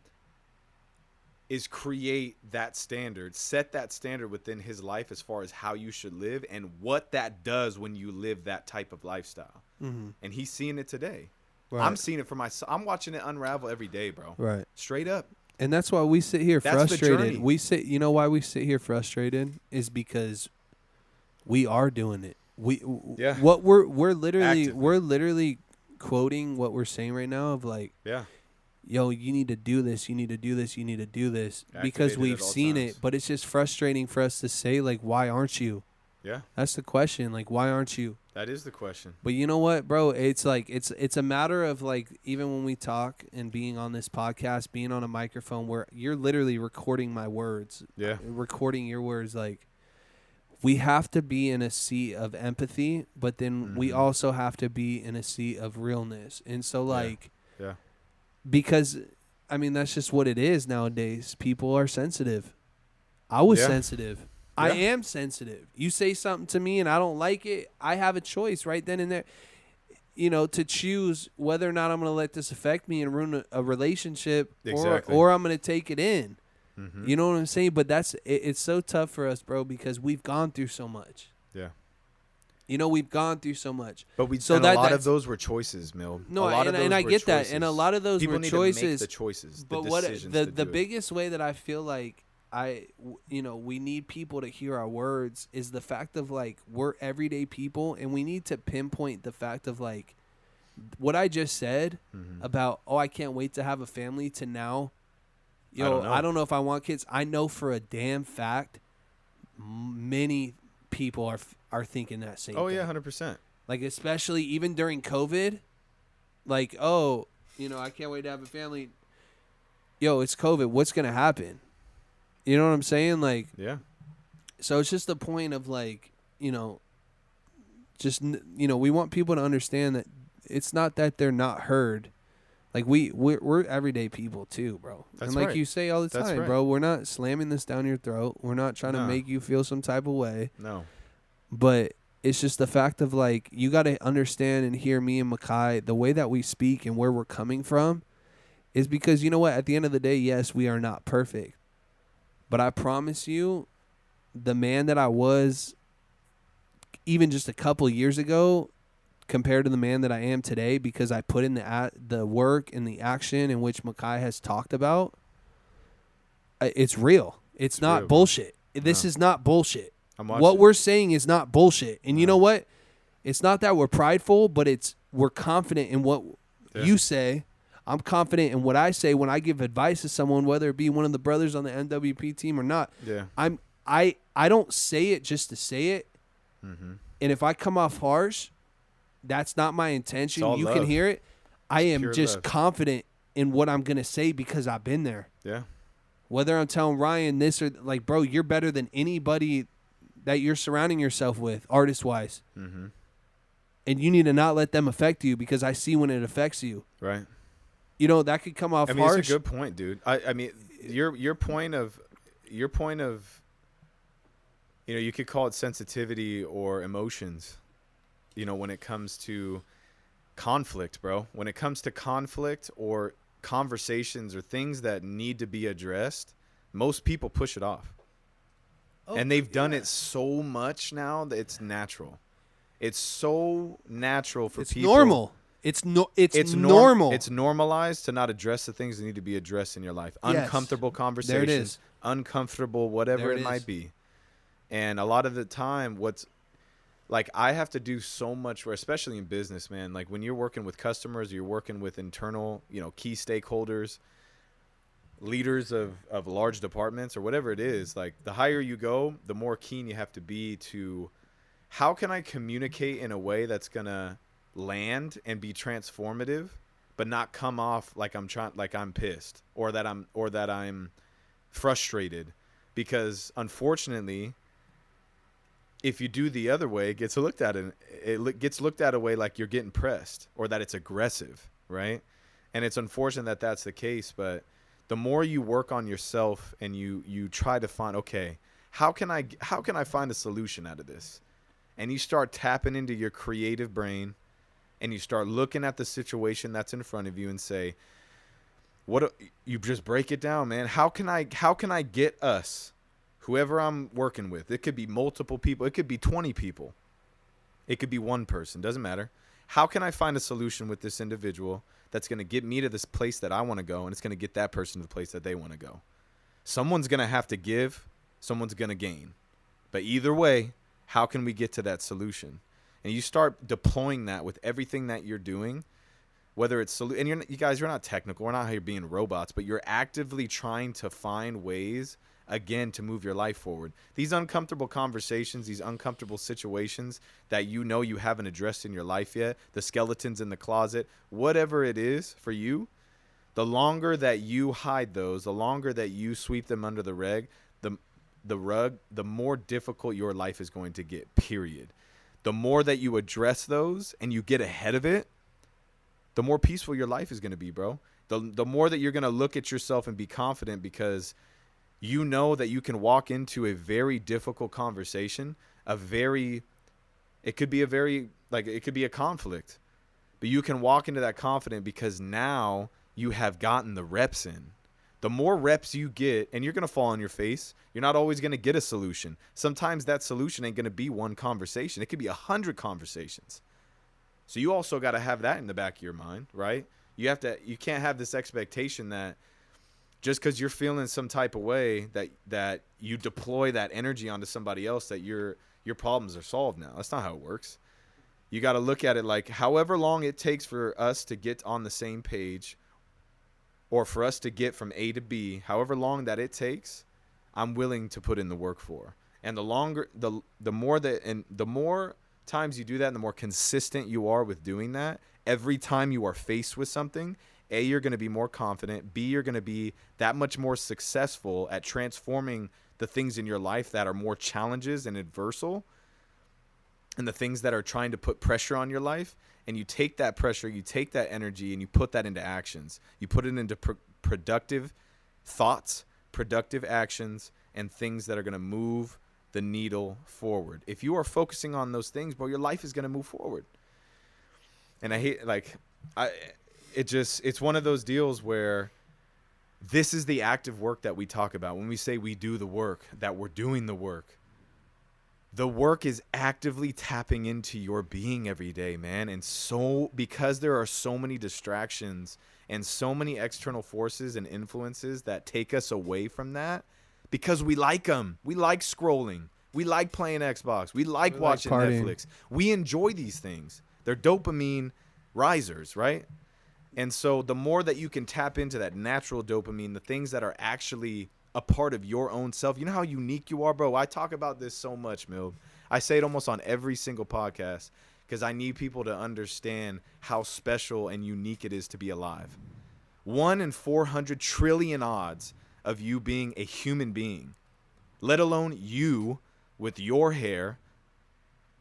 is create that standard, set that standard within his life as far as how you should live and what that does when you live that type of lifestyle. Mm-hmm. And he's seeing it today. Right. I'm seeing it for myself. I'm watching it unravel every day, bro. Right. Straight up. And that's why we sit here frustrated. You know why we sit here frustrated is because we are doing it. What we're literally quoting what we're saying right now of like, yo, you need to do this, you need to do this, you need to do this, because we've seen it. But it's just frustrating for us to say, like, why aren't you? Yeah. That's the question. Like, why aren't you? That is the question. But you know what, bro? It's like it's a matter of like, even when we talk and being on this podcast, being on a microphone where you're literally recording my words. Yeah. Recording your words, like, we have to be in a seat of empathy, but then we also have to be in a seat of realness. And so, like, because I mean that's just what it is nowadays. People are sensitive. I was Yeah. sensitive. I Yeah. am sensitive. You say something to me and I don't like it, I have a choice right then and there. To choose whether or not I'm going to let this affect me and ruin a relationship, Exactly. or I'm going to take it in. Mm-hmm. You know what I'm saying? But it's so tough for us, bro, because we've gone through so much. Yeah. We've gone through so much. But So a lot that's- of those were choices, Mill. No, a lot and, of those and I were get choices. that, and a lot of those People were need choices. to make the choices, But the what decisions the to the do it. biggest way that I feel like we need people to hear our words is the fact of like we're everyday people, and we need to pinpoint the fact of like what I just said Mhm. about I can't wait to have a family to now. don't I know. don't know if I want kids. I know for a damn fact many people are thinking that same Oh thing. yeah, 100%. Like especially even during COVID, like I can't wait to have a family. It's COVID. What's gonna happen? You know what I'm saying? Like, Yeah. so it's just the point of like, we want people to understand that it's not that they're not heard. Like we're everyday people too, bro. That's and like right. you say all the That's time, right. bro, we're not slamming this down your throat. We're not trying to No. make you feel some type of way. No. But it's just the fact of like you got to understand and hear me and Makai, the way that we speak and where we're coming from is because you know what, at the end of the day, yes, we are not perfect. But I promise you, the man that I was even just a couple years ago compared to the man that I am today, because I put in the work and the action in which Makai has talked about, it's real. It's not real, bro. bullshit. This No. is not bullshit. I'm What watching. we're saying is not bullshit. And you No. know what? It's not that we're prideful, but we're confident in what Yeah. you say. I'm confident in what I say when I give advice to someone, whether it be one of the brothers on the NWP team or not. Yeah. I don't say it just to say it. Mm-hmm. And if I come off harsh, that's not my intention. It's all You can love. hear it. I am pure just love. confident in what I'm going to say because I've been there. Yeah. Whether I'm telling Ryan this or like, bro, you're better than anybody that you're surrounding yourself with, artist-wise. Mm-hmm. And you need to not let them affect you because I see when it affects you. Right. That could come off I mean, harsh. it's a good point, dude. I mean, your point of, you could call it sensitivity or emotions. When it comes to conflict, bro. When it comes to conflict or conversations or things that need to be addressed, most people push it off. And they've done it so much now that it's natural. It's so natural for people. Normal. It's normal. It's normalized to not address the things that need to be addressed in your life. Yes. Uncomfortable conversations. There it is. Uncomfortable, whatever There it it might is. be. And a lot of the time, I have to do so much, especially in business, man. Like when you're working with customers, you're working with internal, key stakeholders, leaders of large departments or whatever it is. Like the higher you go, the more keen you have to be to how can I communicate in a way that's going to land and be transformative, but not come off like I'm pissed or that I'm frustrated, because unfortunately, if you do the other way, it gets looked at a way like you're getting pressed or that it's aggressive, right? And it's unfortunate that that's the case, but the more you work on yourself and you try to find, okay, how can I find a solution out of this? And you start tapping into your creative brain and you start looking at the situation that's in front of you and say, you just break it down, man. How can I get us, whoever I'm working with? It could be multiple people. It could be 20 people. It could be one person. Doesn't matter. How can I find a solution with this individual that's going to get me to this place that I want to go, and it's going to get that person to the place that they want to go? Someone's going to have to give. Someone's going to gain. But either way, how can we get to that solution? And you start deploying that with everything that you're doing, whether it's and you guys, you're not technical. We're not here being robots, but you're actively trying to find ways, again, to move your life forward. These uncomfortable conversations, these uncomfortable situations that you haven't addressed in your life yet, the skeletons in the closet, whatever it is for you, the longer that you hide those, the longer that you sweep them under the rug, the more difficult your life is going to get, period. The more that you address those and you get ahead of it, the more peaceful your life is going to be, bro. The more that you're going to look at yourself and be confident, because you know that you can walk into a very difficult conversation, it could be a conflict, but you can walk into that confident because now you have gotten the reps in. The more reps you get, and you're going to fall on your face, you're not always going to get a solution. Sometimes that solution ain't going to be one conversation. It could be 100 conversations. So you also got to have that in the back of your mind, right? You can't have this expectation that just because you're feeling some type of way that you deploy that energy onto somebody else, that your problems are solved now. That's not how it works. You got to look at it like however long it takes for us to get on the same page, or for us to get from A to B, however long that it takes, I'm willing to put in the work for. And the more times you do that, and the more consistent you are with doing that, every time you are faced with something, A, you're going to be more confident. B, you're going to be that much more successful at transforming the things in your life that are more challenges and adversal, and the things that are trying to put pressure on your life. And you take that pressure, you take that energy, and you put that into actions. You put it into productive thoughts, productive actions, and things that are going to move the needle forward. If you are focusing on those things, bro, your life is going to move forward. And it's one of those deals where this is the active work that we talk about. When we say we do the work, that we're doing the work. The work is actively tapping into your being every day, man. And so, because there are so many distractions and so many external forces and influences that take us away from that, because we like them. We like scrolling. We like playing Xbox. We like watching Netflix. We enjoy these things. They're dopamine risers, right? And so the more that you can tap into that natural dopamine, the things that are actually a part of your own self. You know how unique you are, bro? I talk about this so much, Mill. I say it almost on every single podcast because I need people to understand how special and unique it is to be alive. 1 in 400 trillion odds of you being a human being, let alone you with your hair,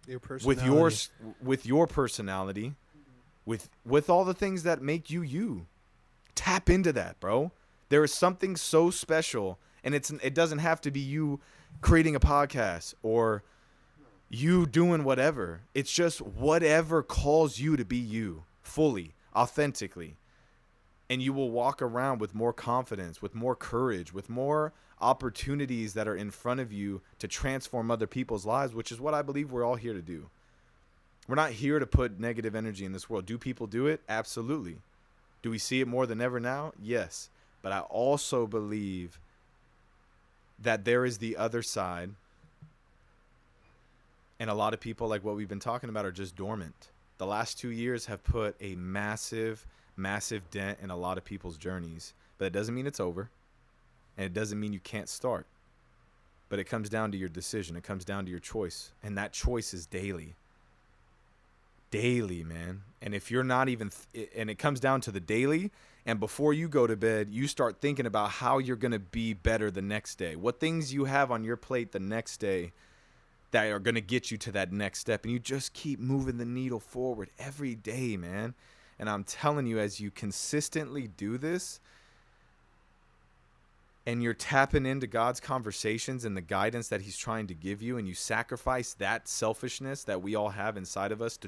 with your personality, with all the things that make you you. Tap into that, bro. There is something so special, and it doesn't have to be you creating a podcast or you doing whatever. It's just whatever calls you to be you fully, authentically. And you will walk around with more confidence, with more courage, with more opportunities that are in front of you to transform other people's lives, which is what I believe we're all here to do. We're not here to put negative energy in this world. Do people do it? Absolutely. Do we see it more than ever now? Yes. But I also believe that there is the other side. And a lot of people, like what we've been talking about, are just dormant. The last 2 years have put a massive, massive dent in a lot of people's journeys. But it doesn't mean it's over. And it doesn't mean you can't start. But it comes down to your decision. It comes down to your choice. And that choice is daily. Daily, man. And if you're not even, and it comes down to the daily, and before you go to bed, you start thinking about how you're going to be better the next day. What things you have on your plate the next day that are going to get you to that next step. And you just keep moving the needle forward every day, man. And I'm telling you, as you consistently do this, and you're tapping into God's conversations and the guidance that he's trying to give you, and you sacrifice that selfishness that we all have inside of us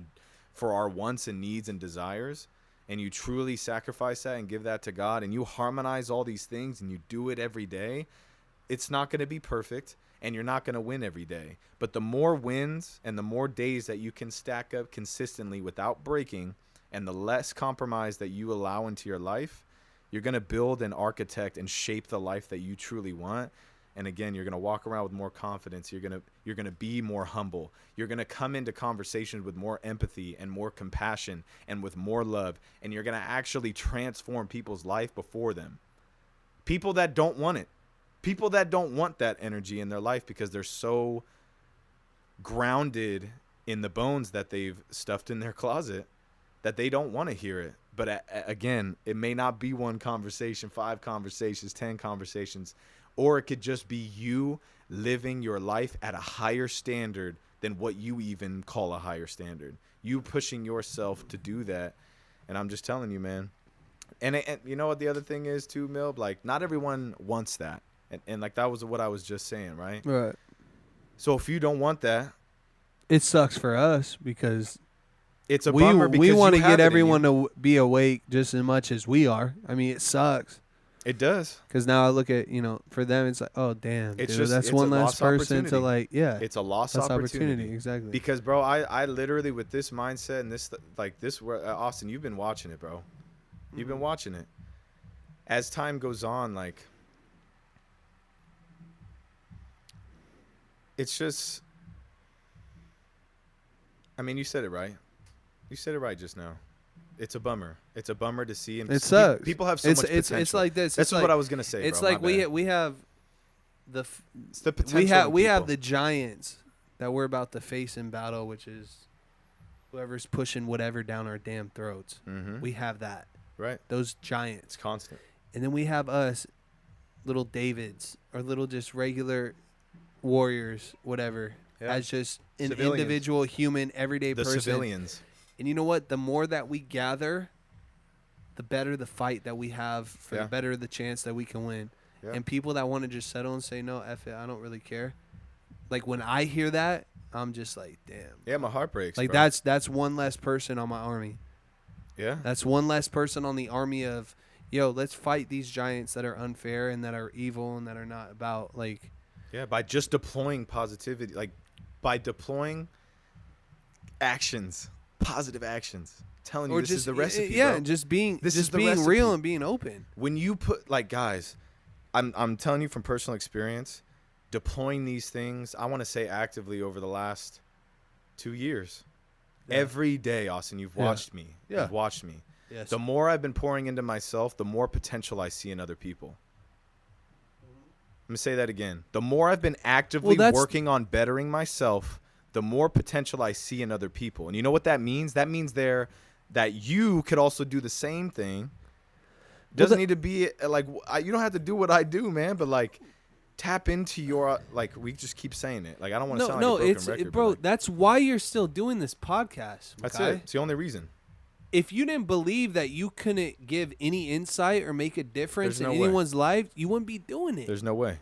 for our wants and needs and desires, and you truly sacrifice that and give that to God, and you harmonize all these things and you do it every day, it's not going to be perfect, and you're not going to win every day. But the more wins and the more days that you can stack up consistently without breaking, and the less compromise that you allow into your life, you're going to build and architect and shape the life that you truly want. And again, you're going to walk around with more confidence. You're going to be more humble. You're going to come into conversations with more empathy and more compassion and with more love. And you're going to actually transform people's life before them. People that don't want it. People that don't want that energy in their life because they're so grounded in the bones that they've stuffed in their closet that they don't want to hear it. But again, it may not be one conversation, 5 conversations, 10 conversations, or it could just be you living your life at a higher standard than what you even call a higher standard. You pushing yourself to do that And I'm just telling you, man. And you know what the other thing is too, Milb? Like, not everyone wants that. And like, that was what I was just saying, right? Right. So if you don't want that, It sucks for us because it's a bummer because we want to you have get it in everyone you. to be awake just as much as we are. I mean, it sucks. It does. Because now I look at, for them, it's like, oh, damn, It's dude, just that's it's one a less lost person to, opportunity. like, yeah. It's a lost That's opportunity. exactly. Because, bro, I literally, with this mindset and this, Austin, you've been watching it, bro. You've been watching it. As time goes on, like, it's just, I mean, you said it right. You said it right just now. It's a bummer. It's a bummer to see. And It sucks. People have so much potential. It's like this. That's it's what like, I was gonna say. It's bro. like My bad. we have It's the potential. we have people. the giants that we're about to face in battle, which is whoever's pushing whatever down our damn throats. Mhm. We have that. Right. Those giants. It's constant. And then we have us, little Davids, or little just regular warriors, whatever, Yeah. as just an Civilians. individual, human, everyday The person. civilians. And you know what? The more that we gather, the better the fight that we have, for Yeah. the better the chance that we can win. Yeah. And people that want to just settle and say, no, F it, I don't really care. Like, when I hear that, I'm just like, damn. Yeah, my heart breaks. Like, bro. that's one less person on my army. Yeah. That's one less person on the army of, yo, let's fight these giants that are unfair and that are evil and that are not about, like. Yeah, by just deploying positivity, like by deploying actions, positive actions. I'm telling you, Or this just is the recipe. yeah, bro. and just being This is just the being recipe. real and being open. When you put, like, guys, I'm telling you from personal experience, deploying these things, I want to say actively over the last 2 years. Yeah. Every day, Austin, you've Yeah. watched me. Yeah. You've watched me. Yes. The more I've been pouring into myself, the more potential I see in other people. Let me say that again. The more I've been actively Well, that's- working on bettering myself, the more potential I see in other people. And you know what that means? That means that you could also do the same thing. Doesn't need to be like, you don't have to do what I do, man, but like, tap into your, like, we just keep saying it. Like, I don't want to sound like a broken record. bro. but, like, That's why you're still doing this podcast. that's okay? it. It's the only reason. If you didn't believe that you couldn't give any insight or make a difference There's in no way. anyone's life, you wouldn't be doing it. There's no way.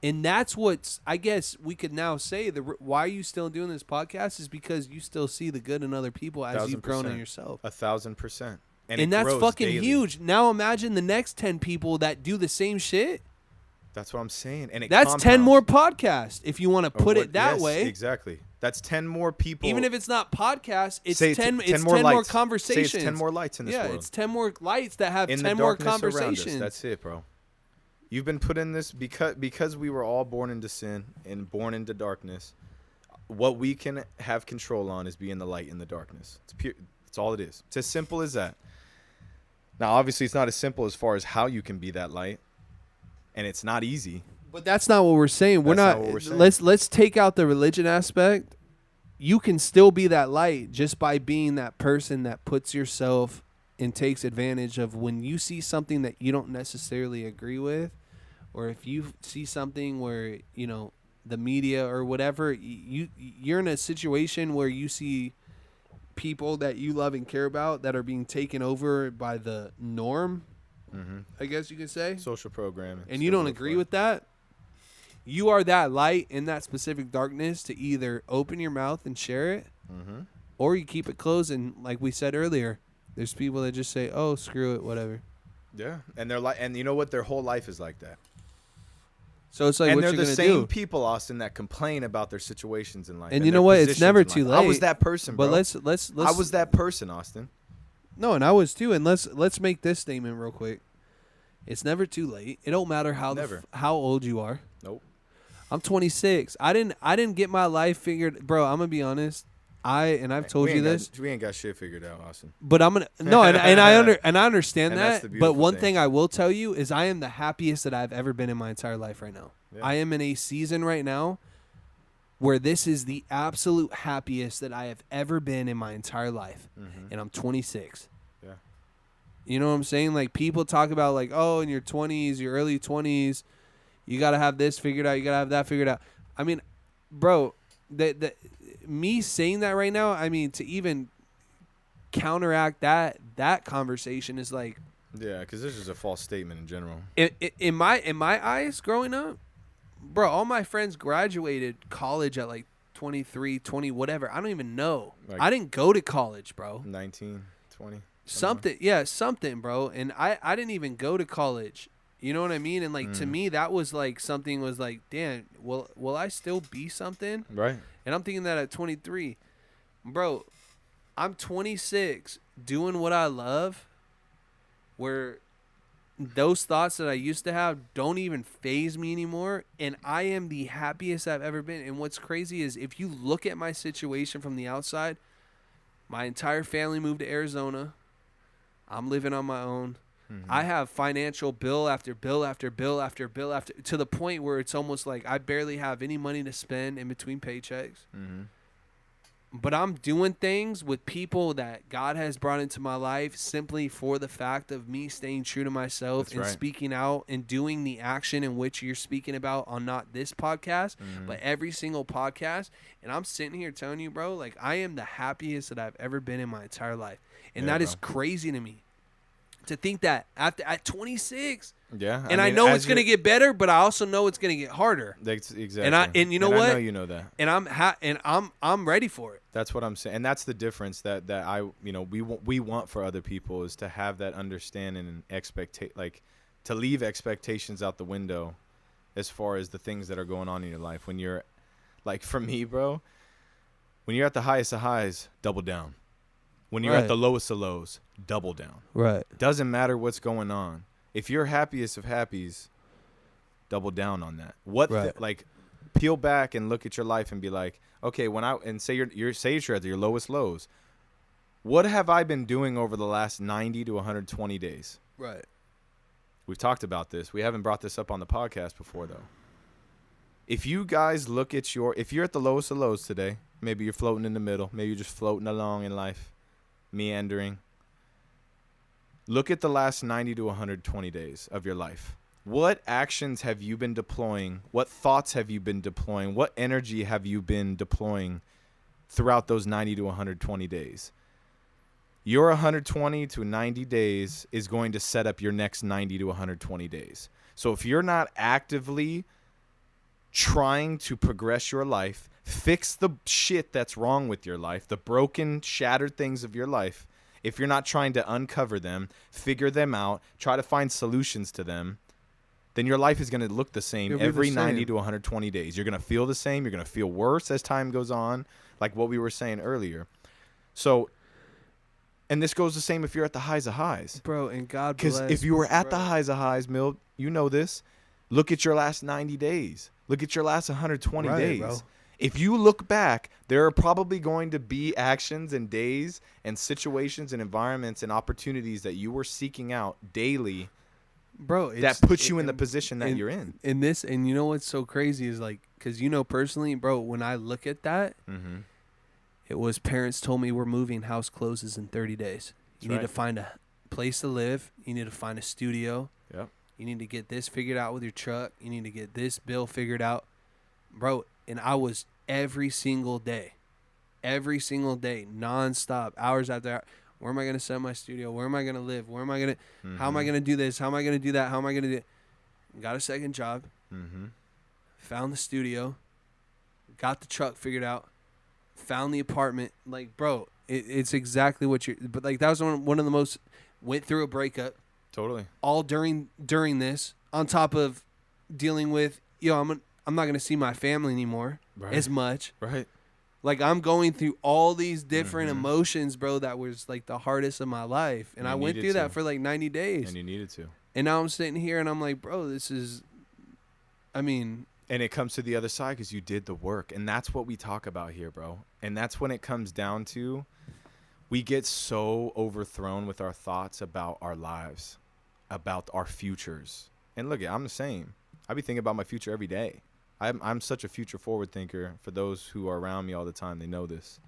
And that's what's, I guess we could now say, why are you still doing this podcast is because you still see the good in other people as you've grown in 1,000%. yourself. 1,000%. And it that's grows fucking daily. huge. Now imagine the next 10 people that do the same shit. That's what I'm saying. And That's 10 more podcasts if you want to put it that way. Exactly. That's 10 more people. Even if it's not podcasts, it's Say 10 10 it's more 10 more lights. Say conversations. it's 10 more lights in this yeah, world. it's 10 more lights that have in 10 the more darkness around us. conversations. That's it, bro. You've been put in this because we were all born into sin and born into darkness. What we can have control on is being the light in the darkness. It's pure. That's all it is. It's as simple as that. Now, obviously, it's not as simple as far as how you can be that light, and it's not easy. But that's not what we're saying. We're That's not. not what we're saying. Let's take out the religion aspect. You can still be that light just by being that person that puts yourself and takes advantage of when you see something that you don't necessarily agree with, or if you see something where the media or whatever, you're in a situation where you see people that you love and care about that are being taken over by the norm, I guess you could say, Social programming. and you don't agree with that. You are that light in that specific darkness to either open your mouth and share it, or you keep it closed. And like we said earlier, there's people that just say, "Oh, screw it, whatever." Yeah, and they're like, and you know what? Their whole life is like that. So it's like, And what they're you're the gonna same do. people, Austin, that complain about their situations in life. And you their know what? It's positions never in too life. I was late. that person, bro. But let's. I was that person, Austin. No, and I was too. And let's make this statement real quick. It's never too late. It don't matter how Never. how old you are. Nope. I'm 26. I didn't get my life figured, bro. I'm gonna be honest. I've told you this, We ain't got shit figured out, Austin. but I'm gonna no, and I understand And that's that. the But beautiful one thing. thing I will tell you is I am the happiest that I've ever been in my entire life right now. Yeah. I am in a season right now where this is the absolute happiest that I have ever been in my entire life, and I'm 26. Yeah. You know what I'm saying? Like, people talk about, like, oh, in your 20s, your early 20s, you got to have this figured out. You got to have that figured out. I mean, bro, me saying that right now, I mean, to even counteract that conversation is like, Yeah, because this is a false statement in general. in my eyes growing up, bro, all my friends graduated college at like 23, 20, whatever. I don't even know. Like- I didn't go to college, bro. 19, 20. Something, bro. And I didn't even go to college. You know what I mean? And like to me, that was like something was like, damn, will I still be something? Right. And I'm thinking that at 23, bro, I'm 26 doing what I love, where those thoughts that I used to have don't even faze me anymore. And I am the happiest I've ever been. And what's crazy is if you look at my situation from the outside, my entire family moved to Arizona. I'm living on my own. I have financial bill after bill after bill after bill after, to the point where it's almost like I barely have any money to spend in between paychecks. But I'm doing things with people that God has brought into my life simply for the fact of me staying true to myself. That's and right. speaking out and doing the action in which you're speaking about on not this podcast, but every single podcast. And I'm sitting here telling you, bro, like I am the happiest that I've ever been in my entire life. And Yeah, that is bro. crazy to me. To think that at 26, Yeah. and I mean, know as it's going to you're- get better, but I also know it's going to get harder. Exactly. And you know I what? know you know that. And I'm ready for it. That's what I'm saying, and that's the difference that I we want for other people is to have that understanding and like to leave expectations out the window, as far as the things that are going on in your life. When you're, like for me, bro, when you're at the highest of highs, double down. When you're Right. at the lowest of lows, double down. Right. Doesn't matter what's going on. If you're happiest of happies, double down on that. Right. Like peel back and look at your life and be like, okay, say you're at your lowest lows. What have I been doing over the last 90 to 120 days? Right. We've talked about this. We haven't brought this up on the podcast before though. If you guys look at if you're at the lowest of lows today, maybe you're floating in the middle, maybe you're just floating along in life, meandering. Look at the last 90 to 120 days of your life. What actions have you been deploying? What thoughts have you been deploying? What energy have you been deploying throughout those 90 to 120 days? Your 120 to 90 days is going to set up your next 90 to 120 days. So if you're not actively trying to progress your life, fix the shit that's wrong with your life, the broken, shattered things of your life, if you're not trying to uncover them, figure them out, try to find solutions to them, then your life is going to look the same It'll be the every 90 same. to 120 days. You're going to feel the same. You're going to feel worse as time goes on, like what we were saying earlier. So, and this goes the same if you're at the highs of highs. Bro, and God bless. Because if you were at the bro. highs of highs, Mill, you know this. Look at your last 90 days. Look at your last 120 Right, days. bro. If you look back, there are probably going to be actions and days and situations and environments and opportunities that you were seeking out daily Bro, that puts you in the position that you're in. In this, and you know what's so crazy is like, because you know personally, bro, when I look at that, Mm-hmm. it was parents told me we're moving, house closes in 30 days. You That's need to right. find a place to live. You need to find a studio. Yep. You need to get this figured out with your truck. You need to get this bill figured out. Bro, and I was every single day, nonstop, hours after hours. Where am I going to set my studio? Where am I going to live? Where am I going to, how am I going to do this? How am I going to do that? How am I going to do it? Got a second job, Mm-hmm. found the studio, got the truck figured out, found the apartment. Like, bro, it's exactly what you're, but like that was one of the most, went through a breakup Totally. all during this, on top of dealing with, I'm not going to see my family anymore Right. as much. Right. Like, I'm going through all these different Mhm. emotions, bro, that was like the hardest of my life. And You I went needed through that to. for like 90 days. And you needed to. And now I'm sitting here and I'm like, bro, this is, I mean, And it comes to the other side because you did the work. And that's what we talk about here, bro. And that's when it comes down to, we get so overthrown with our thoughts about our lives, about our futures. And look, I'm the same. I be thinking about my future every day. I'm such a future forward thinker. For those who are around me all the time, they know this.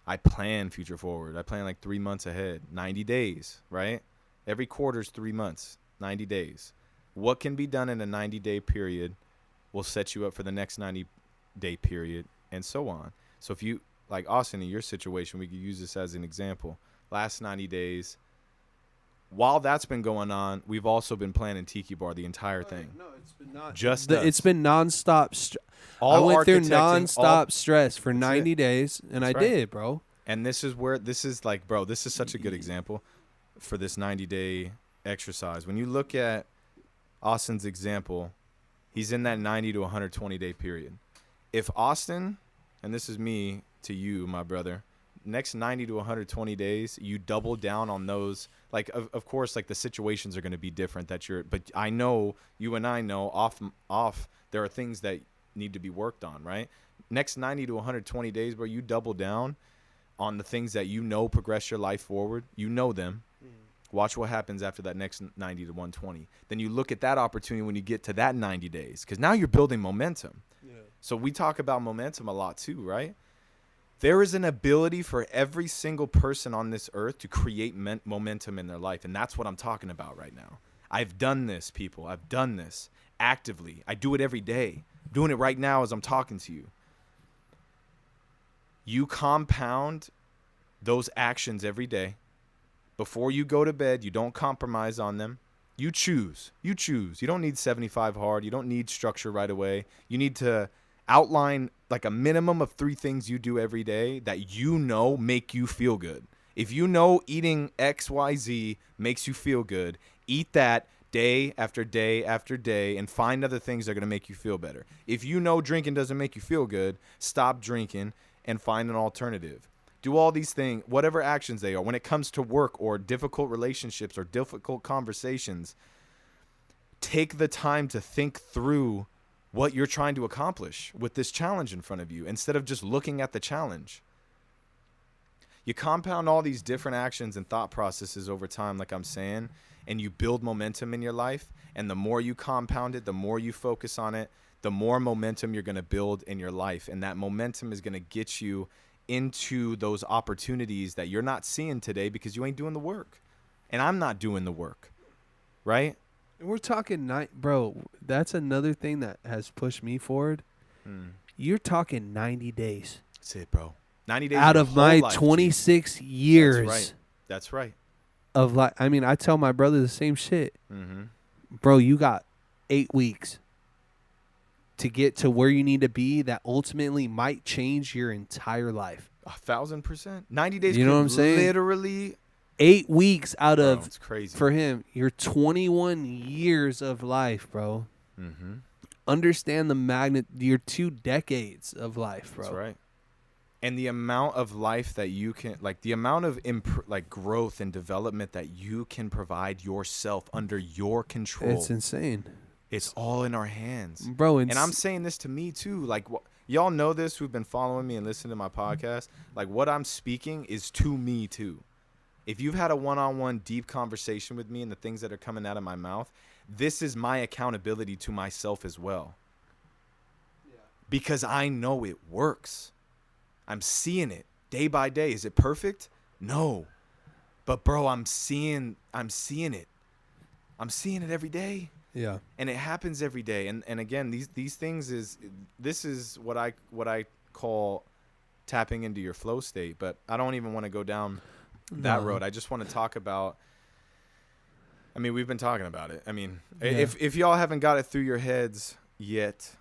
I plan future forward. I plan like 3 months ahead, 90 days, right? Every quarter's 3 months, 90 days. What can be done in a 90-day period will set you up for the next 90-day period, and so on. So if you, like Austin, in your situation, we could use this as an example. last 90 days. While that's been going on, we've also been planning Tiki Bar the entire thing. No, it's been not. Just us. It's been nonstop. I All went through architecting, nonstop stress for That's 90 it. days, and That's I right. did, bro. And this is like, bro, this is such a good example for this 90-day exercise. When you look at Austin's example, he's in that 90 to 120-day period. If Austin, and this is me to you, my brother, next 90 to 120 days, you double down on those. Like, of course, like the situations are going to be different but I know, you and I know off, there are things that need to be worked on, right? Next 90 to 120 days, bro, you double down on the things that you know progress your life forward. You know them. Watch what happens after that next 90 to 120. Then you look at that opportunity when you get to that 90 days, because now you're building momentum. Yeah. So we talk about momentum a lot too, right? There is an ability for every single person on this earth to create momentum in their life, and that's what I'm talking about right now. I've done this, people. I've done this actively. I do it every day. I'm doing it right now as I'm talking to you. You compound those actions every day. Before you go to bed, you don't compromise on them. You choose. You choose. You don't need 75 hard. You don't need structure right away. You need to outline like a minimum of 3 things you do every day that you know make you feel good. If you know eating XYZ makes you feel good, eat that day after day after day and find other things that are going to make you feel better. If you know drinking doesn't make you feel good, stop drinking and find an alternative. Do all these things, whatever actions they are. When it comes to work or difficult relationships or difficult conversations, take the time to think through what you're trying to accomplish with this challenge in front of you instead of just looking at the challenge. You compound all these different actions and thought processes over time, like I'm saying, and you build momentum in your life. And the more you compound it, the more you focus on it, the more momentum you're going to build in your life. And that momentum is going to get you into those opportunities that you're not seeing today because you ain't doing the work. And I'm not doing the work, right? We're talking bro. That's another thing that has pushed me forward. You're talking 90 days. That's it, bro. 90 days out of my life, 26 G. years. That's right. Of like, I mean, I tell my brother the same shit. Mm-hmm. Bro, you got 8 weeks to get to where you need to be that ultimately might change your entire life. 1,000%. 90 days. You know what I'm saying? Literally 8 weeks out of, it's crazy. For him, your 21 years of life, bro. Mm-hmm. Understand the your 2 decades of life, bro. That's right. And the amount of life that you can, like the amount of growth and development that you can provide yourself under your control. It's insane. It's all in our hands. Bro, and I'm saying this to me too. Like, y'all know this who've been following me and listening to my podcast. Like, what I'm speaking is to me too. If you've had a one-on-one deep conversation with me and the things that are coming out of my mouth, this is my accountability to myself as well. Yeah. Because I know it works. I'm seeing it day by day. Is it perfect? No. But bro, I'm seeing it. I'm seeing it every day. Yeah. And it happens every day. And again, these things this is what I call tapping into your flow state, but I don't even want to go down that road. I just want to talk about, I mean, we've been talking about it. I mean, yeah. If y'all haven't got it through your heads yet,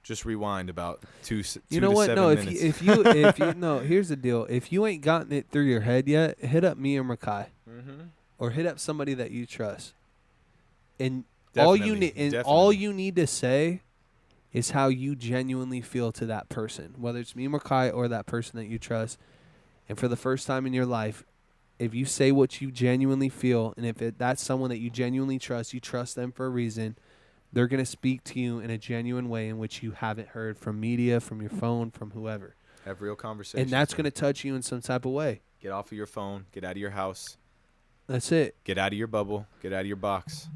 just rewind about 2 to 7 minutes. You know what? No, if you no, here's the deal. If you ain't gotten it through your head yet, hit up me or Makai. Mm-hmm. Or hit up somebody that you trust. And all you need to say is how you genuinely feel to that person, whether it's me, Makai, or that person that you trust. And for the first time in your life, if you say what you genuinely feel, and if that's someone that you genuinely trust, you trust them for a reason, they're going to speak to you in a genuine way in which you haven't heard from media, from your phone, from whoever. Have real conversations. And that's going to touch you in some type of way. Get off of your phone. Get out of your house. That's it. Get out of your bubble. Get out of your box.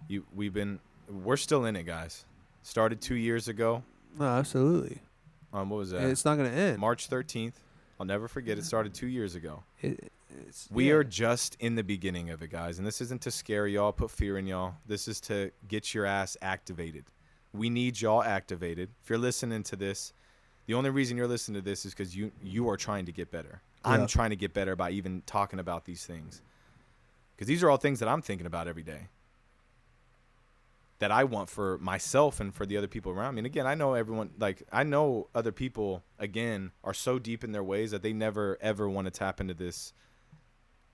We're still in it, guys. Started 2 years ago. No, absolutely. What was that? It's not going to end. March 13th. I'll never forget. It started 2 years ago. We are just in the beginning of it, guys. And this isn't to scare y'all, put fear in y'all. This is to get your ass activated. We need y'all activated. If you're listening to this The only reason you're listening to this is because you are trying to get better. I'm trying to get better by even talking about these things. Because these are all things that I'm thinking about every day, that I want for myself and for the other people around me. And again, I know everyone, like, I know other people, again, are so deep in their ways that they never, ever want to tap into this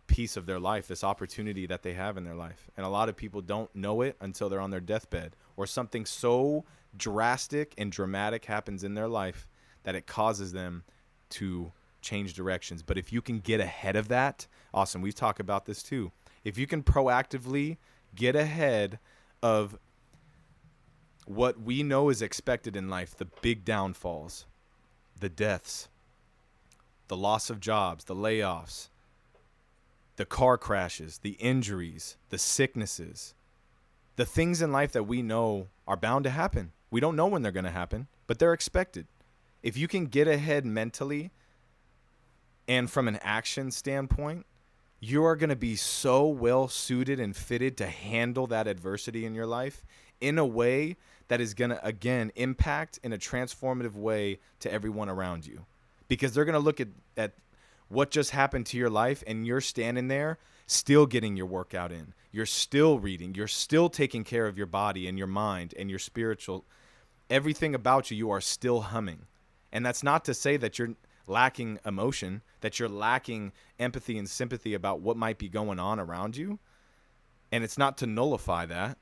piece of their life, this opportunity that they have in their life. And a lot of people don't know it until they're on their deathbed, or something so drastic and dramatic happens in their life that it causes them to change directions. But if you can get ahead of that, awesome. We've talked about this too. If you can proactively get ahead of what we know is expected in life, the big downfalls, the deaths, the loss of jobs, the layoffs, the car crashes, the injuries, the sicknesses, the things in life that we know are bound to happen. We don't know when they're going to happen, but they're expected. If you can get ahead mentally and from an action standpoint, you are going to be so well suited and fitted to handle that adversity in your life in a way that is going to, again, impact in a transformative way to everyone around you. Because they're going to look at what just happened to your life, and you're standing there still getting your workout in. You're still reading. You're still taking care of your body and your mind and your spiritual. Everything about you, you are still humming. And that's not to say that you're lacking emotion, that you're lacking empathy and sympathy about what might be going on around you. And it's not to nullify that.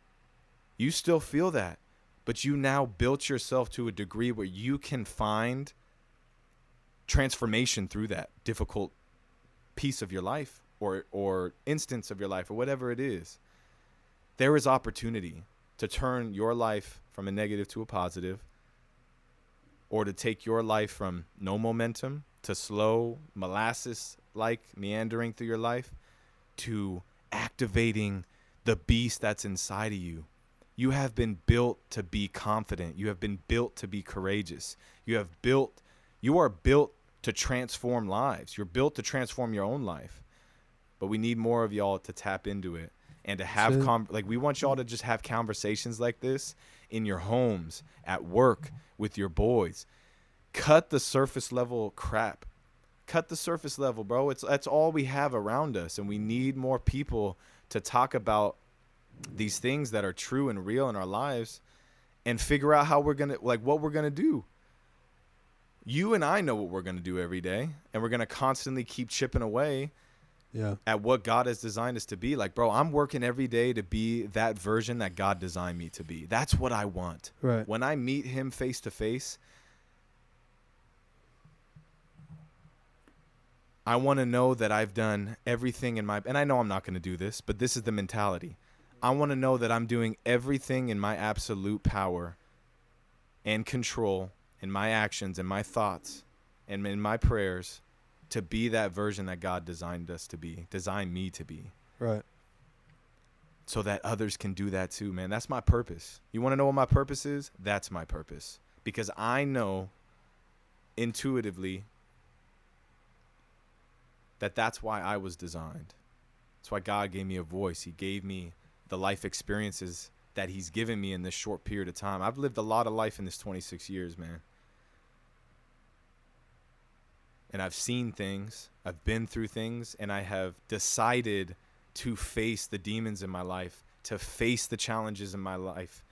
You still feel that. But you now built yourself to a degree where you can find transformation through that difficult piece of your life or instance of your life or whatever it is. There is opportunity to turn your life from a negative to a positive, or to take your life from no momentum to slow, molasses-like meandering through your life to activating the beast that's inside of you. You have been built to be confident. You have been built to be courageous. You are built to transform lives. You're built to transform your own life. But we need more of y'all to tap into it and to have we want y'all to just have conversations like this in your homes, at work, with your boys. Cut the surface level crap. Cut the surface level, bro. That's all we have around us, and we need more people to talk about these things that are true and real in our lives and figure out how we're going to, what we're going to do. You and I know what we're going to do every day, and we're going to constantly keep chipping away at what God has designed us to be. Like, bro, I'm working every day to be that version that God designed me to be. That's what I want. Right. When I meet him face to face, I want to know that I've done everything and I know I'm not going to do this, but this is the mentality. I want to know that I'm doing everything in my absolute power and control in my actions and my thoughts and in my prayers to be that version that God designed me to be. Right. So that others can do that too, man. That's my purpose. You want to know what my purpose is? That's my purpose. Because I know intuitively that that's why I was designed. That's why God gave me a voice. He gave me the life experiences that he's given me in this short period of time. I've lived a lot of life in this 26 years, man. And I've seen things, I've been through things, and I have decided to face the demons in my life, to face the challenges in my life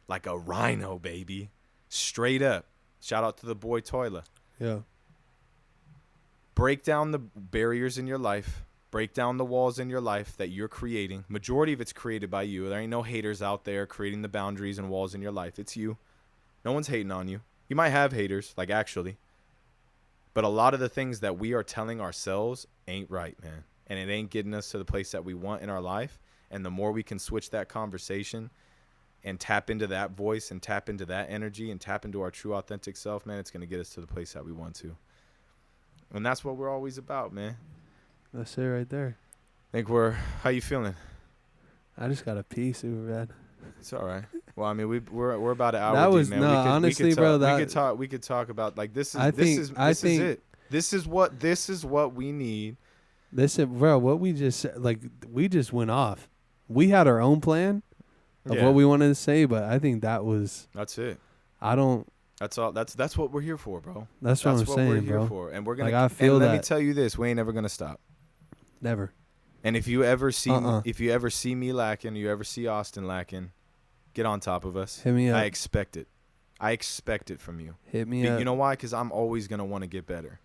like a rhino, baby. Straight up. Shout out to the boy Toilet. Yeah. Break down the barriers in your life. Break down the walls in your life that you're creating. Majority of it's created by you. There ain't no haters out there creating the boundaries and walls in your life. It's you. No one's hating on you. You might have haters, actually. But a lot of the things that we are telling ourselves ain't right, man. And it ain't getting us to the place that we want in our life. And the more we can switch that conversation and tap into that voice and tap into that energy and tap into our true authentic self, man, it's going to get us to the place that we want to. And that's what we're always about, man. That's it right there. How you feeling? I just got a pee super bad. It's all right. Well, I mean, we're about an hour That deep, was man. honestly, bro. We could talk about this is it. This is what we need. Listen, bro. What we just said, we just went off. We had our own plan of what we wanted to say, but I think that's it. That's all. That's what we're here for, bro. That's what I'm we're saying, here bro. for, and we're gonna. Like, I feel and let me that. tell you this: we ain't ever gonna stop. Never. And if you ever see, Uh-uh. if you ever see me lacking, you ever see Austin lacking, get on top of us. Hit me up. I expect it. I expect it from you. Hit me up. You know why? Because I'm always gonna want to get better.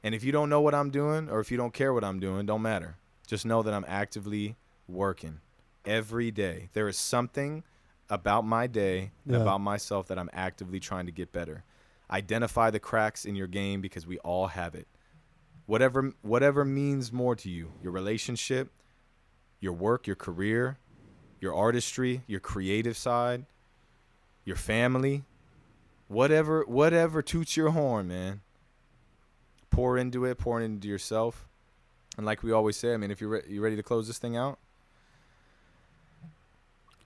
And if you don't know what I'm doing, or if you don't care what I'm doing, don't matter. Just know that I'm actively working every day. There is something about my day, about myself, that I'm actively trying to get better. Identify the cracks in your game, because we all have it. Whatever means more to you, your relationship, your work, your career, your artistry, your creative side, your family, whatever toots your horn, man. Pour into it, pour into yourself. And like we always say, I mean, if you're you ready to close this thing out?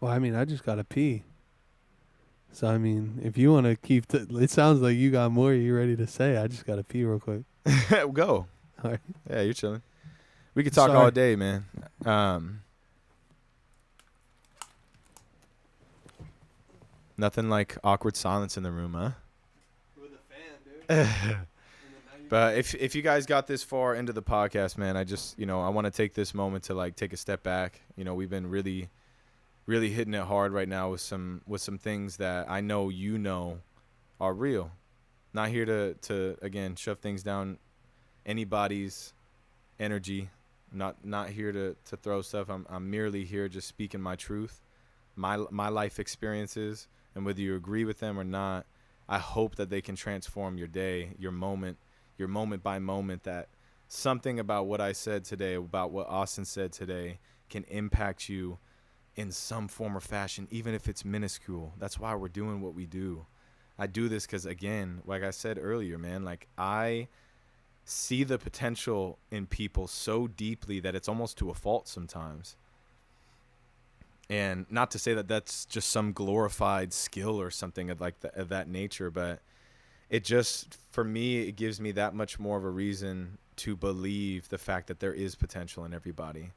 Well, I mean, I just got to pee. So, I mean, if you want to keep... it sounds like you got more you ready to say. I just got to pee real quick. Go. All right. Yeah, you're chilling. We could talk Sorry. all day, man. Nothing like awkward silence in the room, huh? With a fan, dude. But if you guys got this far into the podcast, man, I just, I want to take this moment to like take a step back. We've been really hitting it hard right now with some things that I know are real. Not here to again shove things down anybody's energy. Not here to throw stuff. I'm merely here just speaking my truth, my life experiences, and whether you agree with them or not, I hope that they can transform your day, your moment by moment, that something about what I said today, about what Austin said today, can impact you in some form or fashion, even if it's minuscule. That's why we're doing what we do. I do this because, again, like I said earlier, man, like I see the potential in people so deeply that it's almost to a fault sometimes. And not to say that that's just some glorified skill or something of that nature, but it just, for me, it gives me that much more of a reason to believe the fact that there is potential in everybody.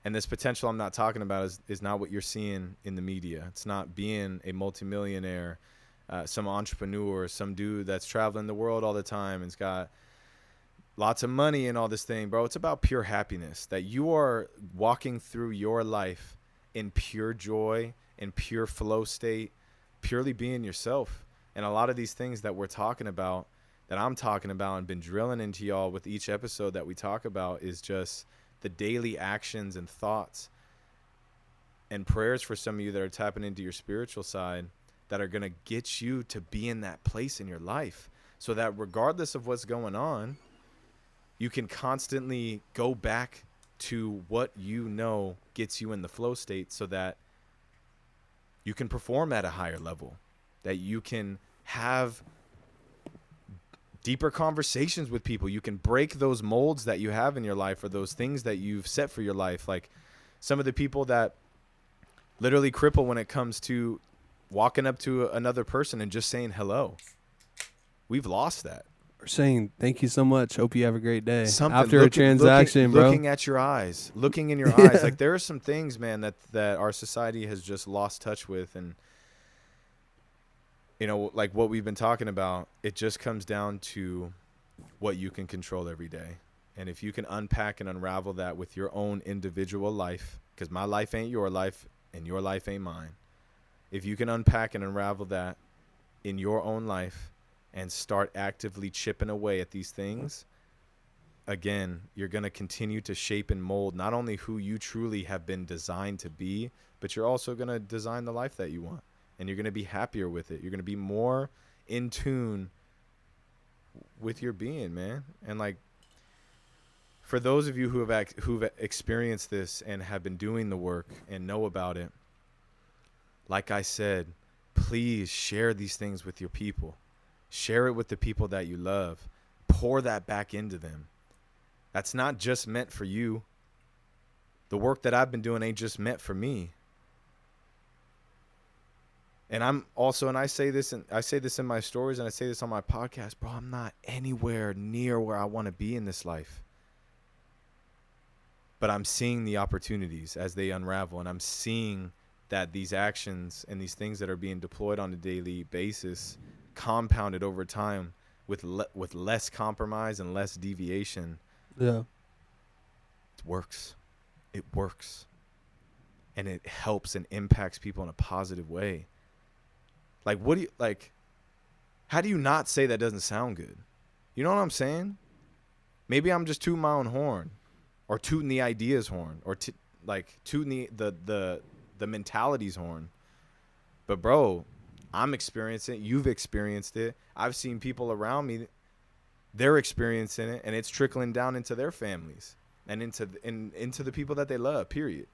And this potential I'm not talking about is not what you're seeing in the media. It's not being a multimillionaire, some entrepreneur, some dude that's traveling the world all the time and's got lots of money and all this thing, bro. It's about pure happiness, that you are walking through your life in pure joy, in pure flow state, purely being yourself. And a lot of these things that we're talking about, that I'm talking about and been drilling into y'all with each episode that we talk about, is just the daily actions and thoughts and prayers for some of you that are tapping into your spiritual side, that are going to get you to be in that place in your life, so that regardless of what's going on, you can constantly go back to what gets you in the flow state, so that you can perform at a higher level, that you can have deeper conversations with people. You can break those molds that you have in your life, or those things that you've set for your life. Like some of the people that literally cripple when it comes to walking up to another person and just saying hello. We've lost that. Or saying, thank you so much. Hope you have a great day. Something. After a transaction, bro. Looking at your eyes. Looking in your eyes. Like, there are some things, man, that our society has just lost touch with. And, like what we've been talking about, it just comes down to what you can control every day. And if you can unpack and unravel that with your own individual life, because my life ain't your life and your life ain't mine. If you can unpack and unravel that in your own life and start actively chipping away at these things, again, you're going to continue to shape and mold not only who you truly have been designed to be, but you're also going to design the life that you want. And you're going to be happier with it. You're going to be more in tune with your being, man. And like, for those of you who've experienced this and have been doing the work and know about it, like I said, please share these things with your people. Share it with the people that you love. Pour that back into them. That's not just meant for you. The work that I've been doing ain't just meant for me. And I'm also, and I say this in my stories, and I say this on my podcast, bro, I'm not anywhere near where I want to be in this life. But I'm seeing the opportunities as they unravel, and I'm seeing that these actions and these things that are being deployed on a daily basis compounded over time with less compromise and less deviation, Yeah. it works. It works. And it helps and impacts people in a positive way. Like, how do you not say that doesn't sound good? You know what I'm saying? Maybe I'm just tooting my own horn, or tooting the ideas horn, or tooting the mentality's horn. But bro, I'm experiencing it. You've experienced it. I've seen people around me, they're experiencing it, and it's trickling down into their families and into the people that they love, period.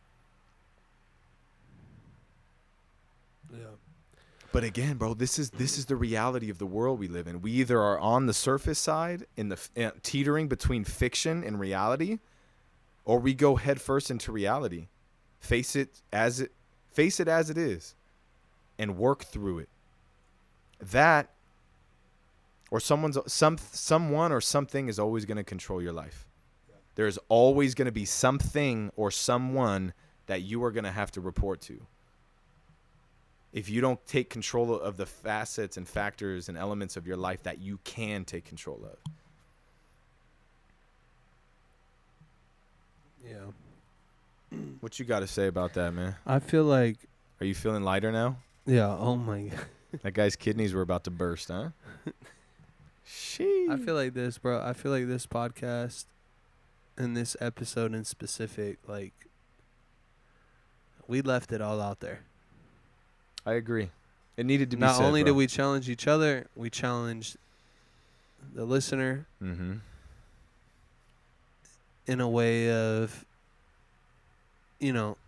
Yeah. But again, bro, this is the reality of the world we live in. We either are on the surface side in the teetering between fiction and reality, or we go headfirst into reality. Face it as it is, and work through it. That, or someone or something is always going to control your life. There's always going to be something or someone that you are going to have to report to. If you don't take control of the facets and factors and elements of your life that you can take control of. Yeah. What you got to say about that, man? I feel like, Are you feeling lighter now? yeah, oh my God. That guy's kidneys were about to burst, huh? Sheesh. I feel like this, bro. I feel like this podcast and this episode in specific, like, we left it all out there. I agree. It needed to be Not said, only bro. did we challenge each other, we challenged the listener Mm-hmm. in a way of,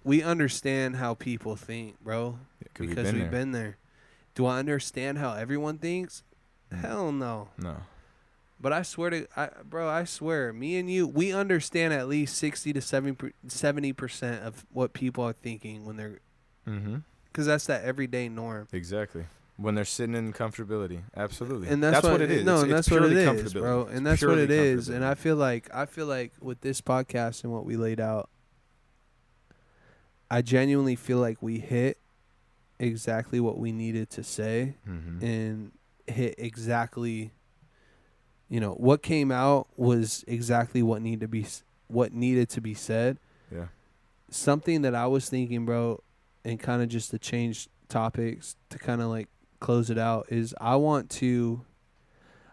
we understand how people think, bro, Yeah, because we've been there. Do I understand how everyone thinks? Hell no. No. But I swear, me and you, we understand at least 60 to 70% of what people are thinking when they're, Mm-hmm. because that's that everyday norm. Exactly. When they're sitting in comfortability. Absolutely. And that's what it is. No, It's and that's what it purely is, comfortability. bro. It's And that's what it purely is. And comfortability. I feel like with this podcast and what we laid out, I genuinely feel like we hit exactly what we needed to say, Mm-hmm. and hit exactly, what came out was exactly what needed to be said. Yeah. Something that I was thinking, bro, and kind of just to change topics to kind of like close it out, is I want to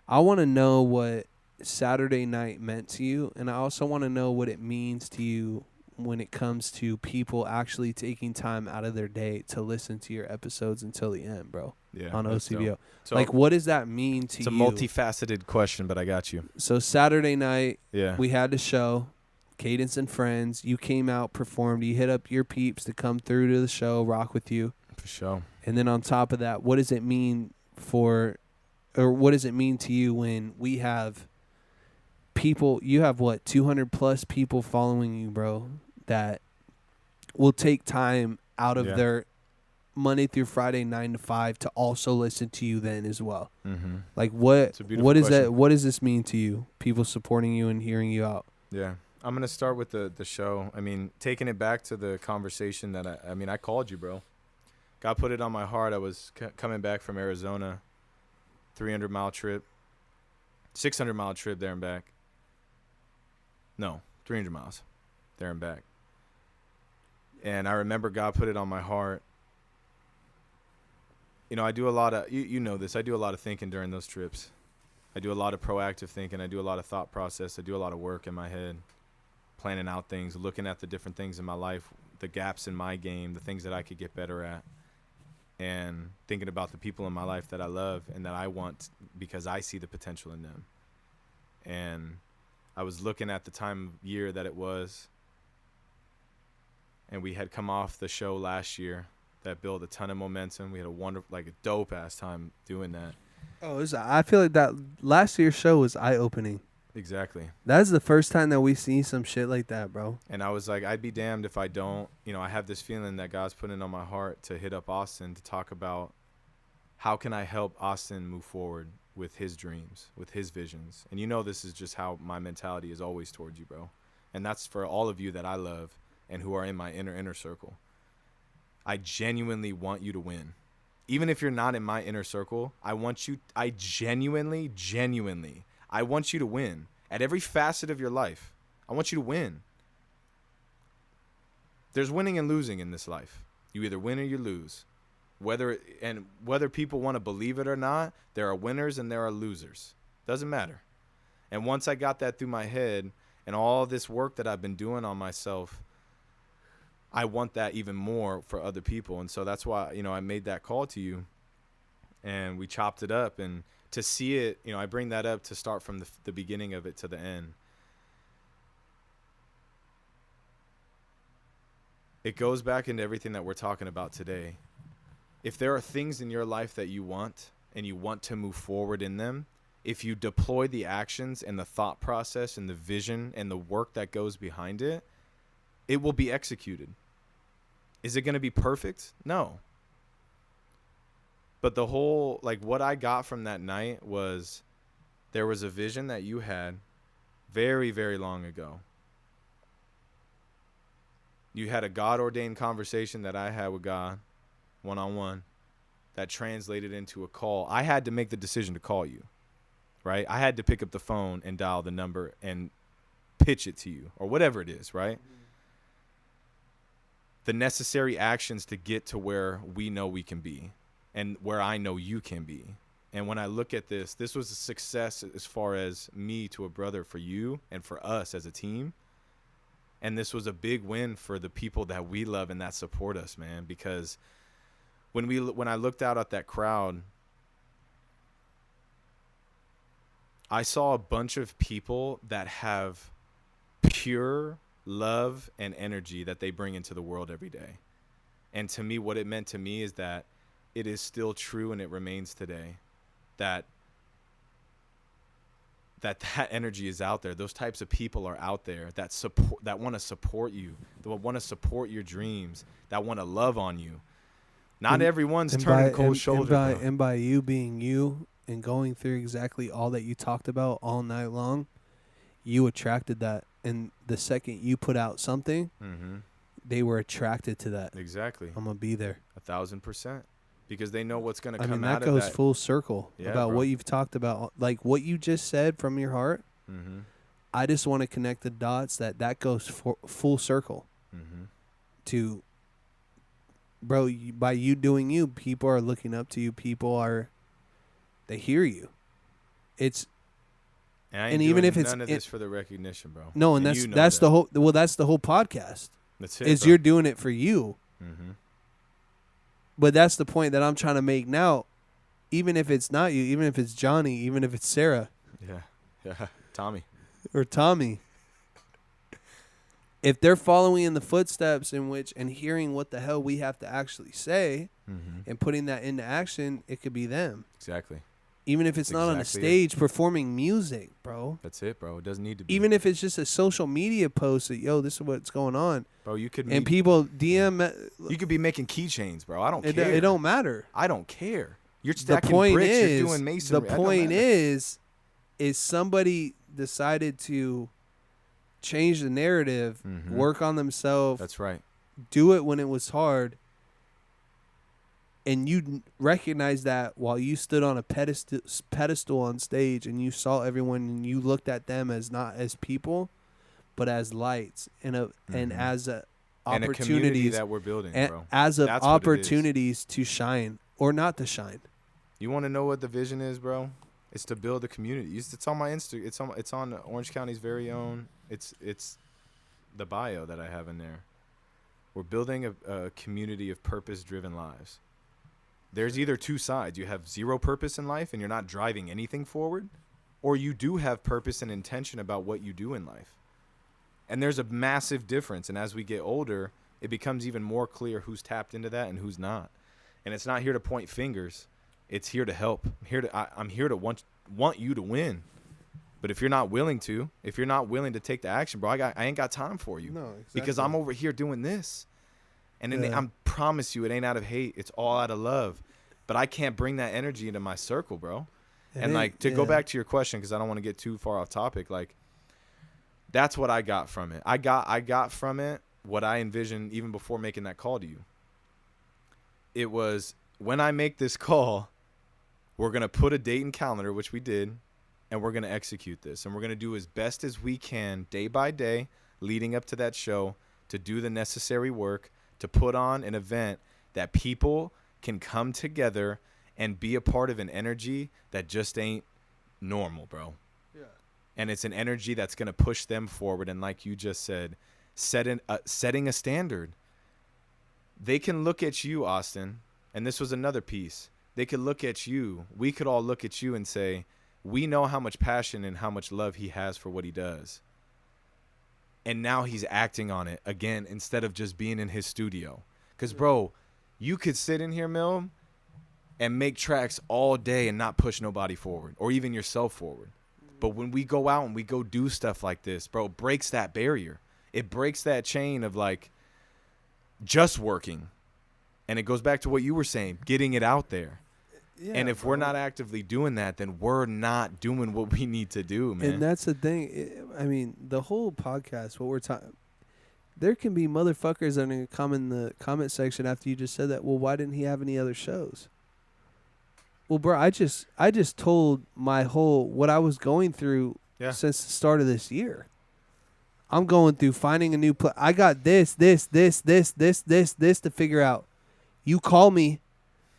know what Saturday night meant to you, and I also want to know what it means to you when it comes to people actually taking time out of their day to listen to your episodes until the end, bro. Yeah. On that's OCVO. dope. So Like, what does that mean to it's a you? multifaceted question, but I got you. So Saturday night, Yeah. we had the show, Cadence and Friends. You came out, performed. You hit up your peeps to come through to the show, rock with you. For sure. And then on top of that, what does it mean to you when we have people, you have what, 200 plus people following you, bro, that will take time out of Yeah. their Monday through Friday 9 to 5 to also listen to you then as well. Mm-hmm. Like, what It's a beautiful what is question. that? What does this mean to you? People supporting you and hearing you out. Yeah. I'm going to start with the show. I mean, taking it back to the conversation that I called you, bro. God put it on my heart. I was coming back from Arizona, 300-mile trip, 600-mile trip there and back. No, 300 miles there and back. And I remember God put it on my heart. I do a lot of, you know this, I do a lot of thinking during those trips. I do a lot of proactive thinking. I do a lot of thought process. I do a lot of work in my head, planning out things, looking at the different things in my life, the gaps in my game, the things that I could get better at, and thinking about the people in my life that I love and that I want because I see the potential in them. And I was looking at the time of year that it was, and we had come off the show last year that built a ton of momentum. We had a dope ass time doing that. Oh, I feel like that last year's show was eye-opening. Exactly. That's the first time that we seen some shit like that, bro. And I was like, I'd be damned if I don't. I have this feeling that God's putting on my heart to hit up Austin to talk about how can I help Austin move forward with his dreams, with his visions. And this is just how my mentality is always towards you, bro. And that's for all of you that I love and who are in my inner circle. I genuinely want you to win. even if you're not in my inner circle, I genuinely, I want you to win at every facet of your life. I want you to win. There's winning and losing in this life. You either win or you lose. Whether people want to believe it or not, there are winners and there are losers. Doesn't matter. And once I got that through my head and all this work that I've been doing on myself, I want that even more for other people. And so that's why, I made that call to you and we chopped it up. And to see it, I bring that up to start from the beginning of it to the end. It goes back into everything that we're talking about today. If there are things in your life that you want and you want to move forward in them, if you deploy the actions and the thought process and the vision and the work that goes behind it, it will be executed. Is it going to be perfect? No. But the whole, what I got from that night was there was a vision that you had very, very long ago. You had a God-ordained conversation that I had with God, one-on-one, that translated into a call. I had to make the decision to call you, right? I had to pick up the phone and dial the number and pitch it to you or whatever it is, right? The necessary actions to get to where we know we can be and where I know you can be. And when I look at this was a success as far as me to a brother for you and for us as a team. And this was a big win for the people that we love and that support us, man, because when I looked out at that crowd, I saw a bunch of people that have pure love and energy that they bring into the world every day. And to me, what it meant to me is that it is still true and it remains today that energy is out there. Those types of people are out there that want to support you, that want to support your dreams, that want to love on you. Not everyone's turning cold shoulder. And by you being you and going through exactly all that you talked about all night long, you attracted that. And the second you put out something, they were attracted to that. Exactly. I'm going to be there. 1,000%. Because they know what's going to come out of that. That goes full circle about bro. what you've talked about. Like what you just said from your heart. I just want to connect the dots that goes full circle to, bro, by you doing you, people are looking up to you. They hear you. And even if none of this for the recognition, bro. No, and that's the whole podcast. That's it. Is bro. You're doing it for you. But that's the point that I'm trying to make now. Even if it's not you, even if it's Johnny, even if it's Sarah. Yeah. Tommy. Or Tommy. If they're following in the footsteps and hearing what the hell we have to actually say and putting that into action, it could be them. Exactly. Even if it's not on a stage performing music, bro. That's it, bro. It doesn't need to be. Even if it's just a social media post that, yo, this is what's going on. Bro, you could and people DM. You could be making keychains, bro. I don't care. It don't matter. I don't care. You're stacking bricks. You're doing masonry. The point is somebody decided to change the narrative, work on themselves. That's right. Do it when it was hard. And you recognize that while you stood on a pedestal on stage and you saw everyone and you looked at them as not as people, but as lights and as opportunities and a community that we're building, bro. As of opportunities to shine or not to shine. You want to know what the vision is, bro? It's to build a community. It's on my Insta. It's on Orange County's very own. It's the bio that I have in there. We're building a community of purpose-driven lives. There's either two sides. You have zero purpose in life and you're not driving anything forward, or you do have purpose and intention about what you do in life. And there's a massive difference. And as we get older, it becomes even more clear who's tapped into that and who's not. And it's not here to point fingers. It's here to help. I'm here to want you to win. But if you're not willing to take the action, bro, I ain't got time for you. No, exactly. Because I'm over here doing this. And I promise you, it ain't out of hate. It's all out of love. But I can't bring that energy into my circle, bro. Go back to your question, because I don't want to get too far off topic. Like, that's what I got from it. I got from it what I envisioned even before making that call to you. It was when I make this call, we're going to put a date and calendar, which we did, and we're going to execute this. And we're going to do as best as we can day by day leading up to that show to do the necessary work to put on an event that people can come together and be a part of an energy that just ain't normal, bro. Yeah. And it's an energy that's going to push them forward. And like you just said, setting a standard. They can look at you, Austin, and this was another piece. They could look at you. We could all look at you and say, we know how much passion and how much love he has for what he does. And now he's acting on it again instead of just being in his studio. Because, bro, you could sit in here, Mil, and make tracks all day and not push nobody forward or even yourself forward. But when we go out and we go do stuff like this, bro, it breaks that barrier. It breaks that chain of, like, just working. And it goes back to what you were saying, getting it out there. Yeah, and if we're not actively doing that, then we're not doing what we need to do, man. And that's the thing. I mean, the whole podcast, what we're talking, there can be motherfuckers that are going to come in the comment section after you just said that. Well, why didn't he have any other shows? Well, bro, I just told my whole, what I was going through since the start of this year. I'm going through finding a new place. I got this to figure out. You call me.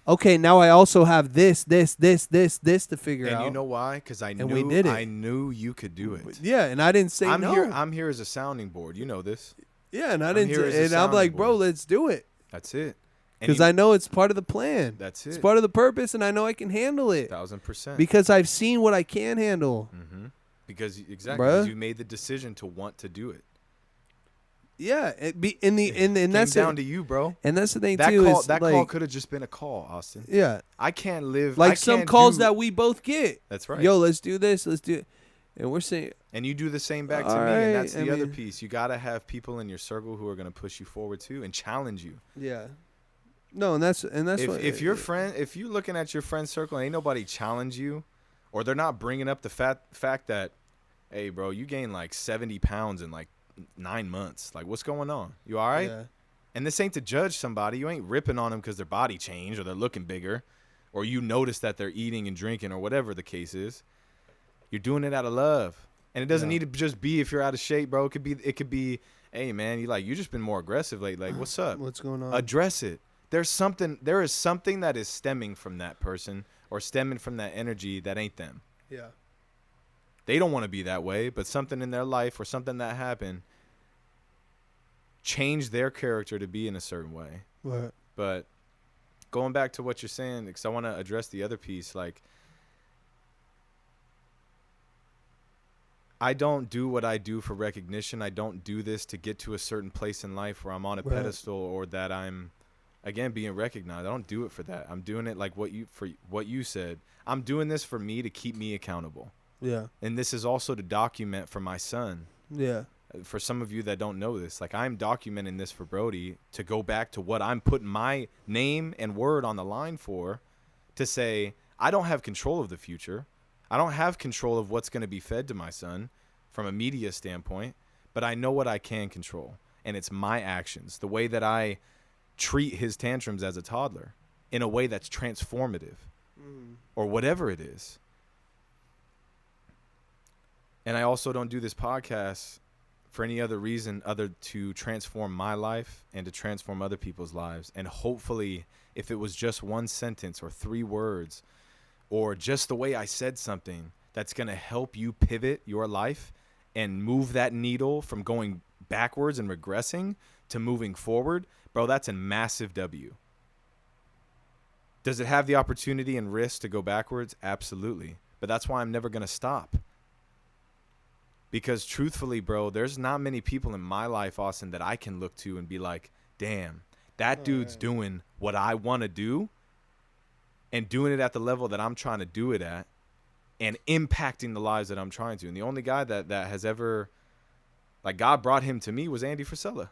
Okay, now I also have this to figure out. And you know why? Because I knew you could do it. Yeah, and I didn't say no. I'm here as a sounding board. You know this. Yeah, and I didn't. And I'm like, bro, let's do it. That's it. Because I know it's part of the plan. That's it. It's part of the purpose, and I know I can handle it. 1000%. Because I've seen what I can handle. Mm-hmm. Because because you made the decision to want to do it. Yeah, and that's down to you, bro. And that's the thing that too. That call could have just been a call, Austin. Yeah, I can't live like some calls that we both get. That's right. Yo, let's do this. Let's do it. And we're saying. And you do the same back to me, and that's the other piece. You gotta have people in your circle who are gonna push you forward too and challenge you. Yeah. No, and that's if your friend, if you're looking at your friend circle, and ain't nobody challenge you, or they're not bringing up the fact that, hey, bro, you gained like 70 pounds in like 9 months. Like, what's going on? You all right? Yeah. And this ain't to judge somebody. You ain't ripping on them because their body changed or they're looking bigger, or you notice that they're eating and drinking or whatever the case is. You're doing it out of love, and it doesn't need to just be if you're out of shape, bro. It could be, hey man, you just been more aggressive lately. Like, what's up? What's going on? Address it. There is something that is stemming from that person or stemming from that energy that ain't them. Yeah. They don't want to be that way, but something in their life or something that happened changed their character to be in a certain way. Right. But going back to what you're saying, because I want to address the other piece, like, I don't do what I do for recognition. I don't do this to get to a certain place in life where I'm on a pedestal or that I'm, again, being recognized. I don't do it for that. I'm doing it like what you said. I'm doing this for me to keep me accountable. Yeah. And this is also to document for my son. Yeah. For some of you that don't know this, like, I'm documenting this for Brody to go back to what I'm putting my name and word on the line for, to say, I don't have control of the future. I don't have control of what's going to be fed to my son from a media standpoint, but I know what I can control. And it's my actions, the way that I treat his tantrums as a toddler in a way that's transformative or whatever it is. And I also don't do this podcast for any other reason other to transform my life and to transform other people's lives. And hopefully, if it was just one sentence or 3 words or just the way I said something that's going to help you pivot your life and move that needle from going backwards and regressing to moving forward, bro, that's a massive W. Does it have the opportunity and risk to go backwards? Absolutely. But that's why I'm never going to stop. Because truthfully, bro, there's not many people in my life, Austin, that I can look to and be like, damn, that dude's doing what I want to do and doing it at the level that I'm trying to do it at and impacting the lives that I'm trying to. And the only guy that has ever, like, God brought him to me was Andy Frisella.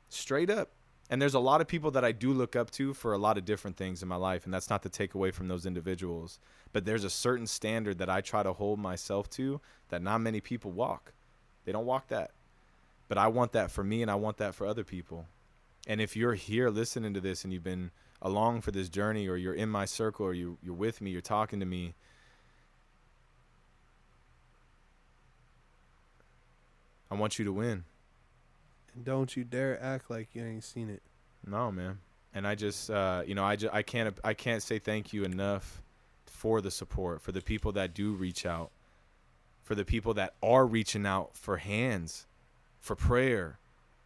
Straight up. And there's a lot of people that I do look up to for a lot of different things in my life, and that's not to take away from those individuals. But there's a certain standard that I try to hold myself to that not many people walk. They don't walk that. But I want that for me, and I want that for other people. And if you're here listening to this and you've been along for this journey, or you're in my circle, or you're with me, you're talking to me, I want you to win. And don't you dare act like you ain't seen it. No, man. And I just, I can't say thank you enough for the support, for the people that do reach out, for the people that are reaching out for hands, for prayer,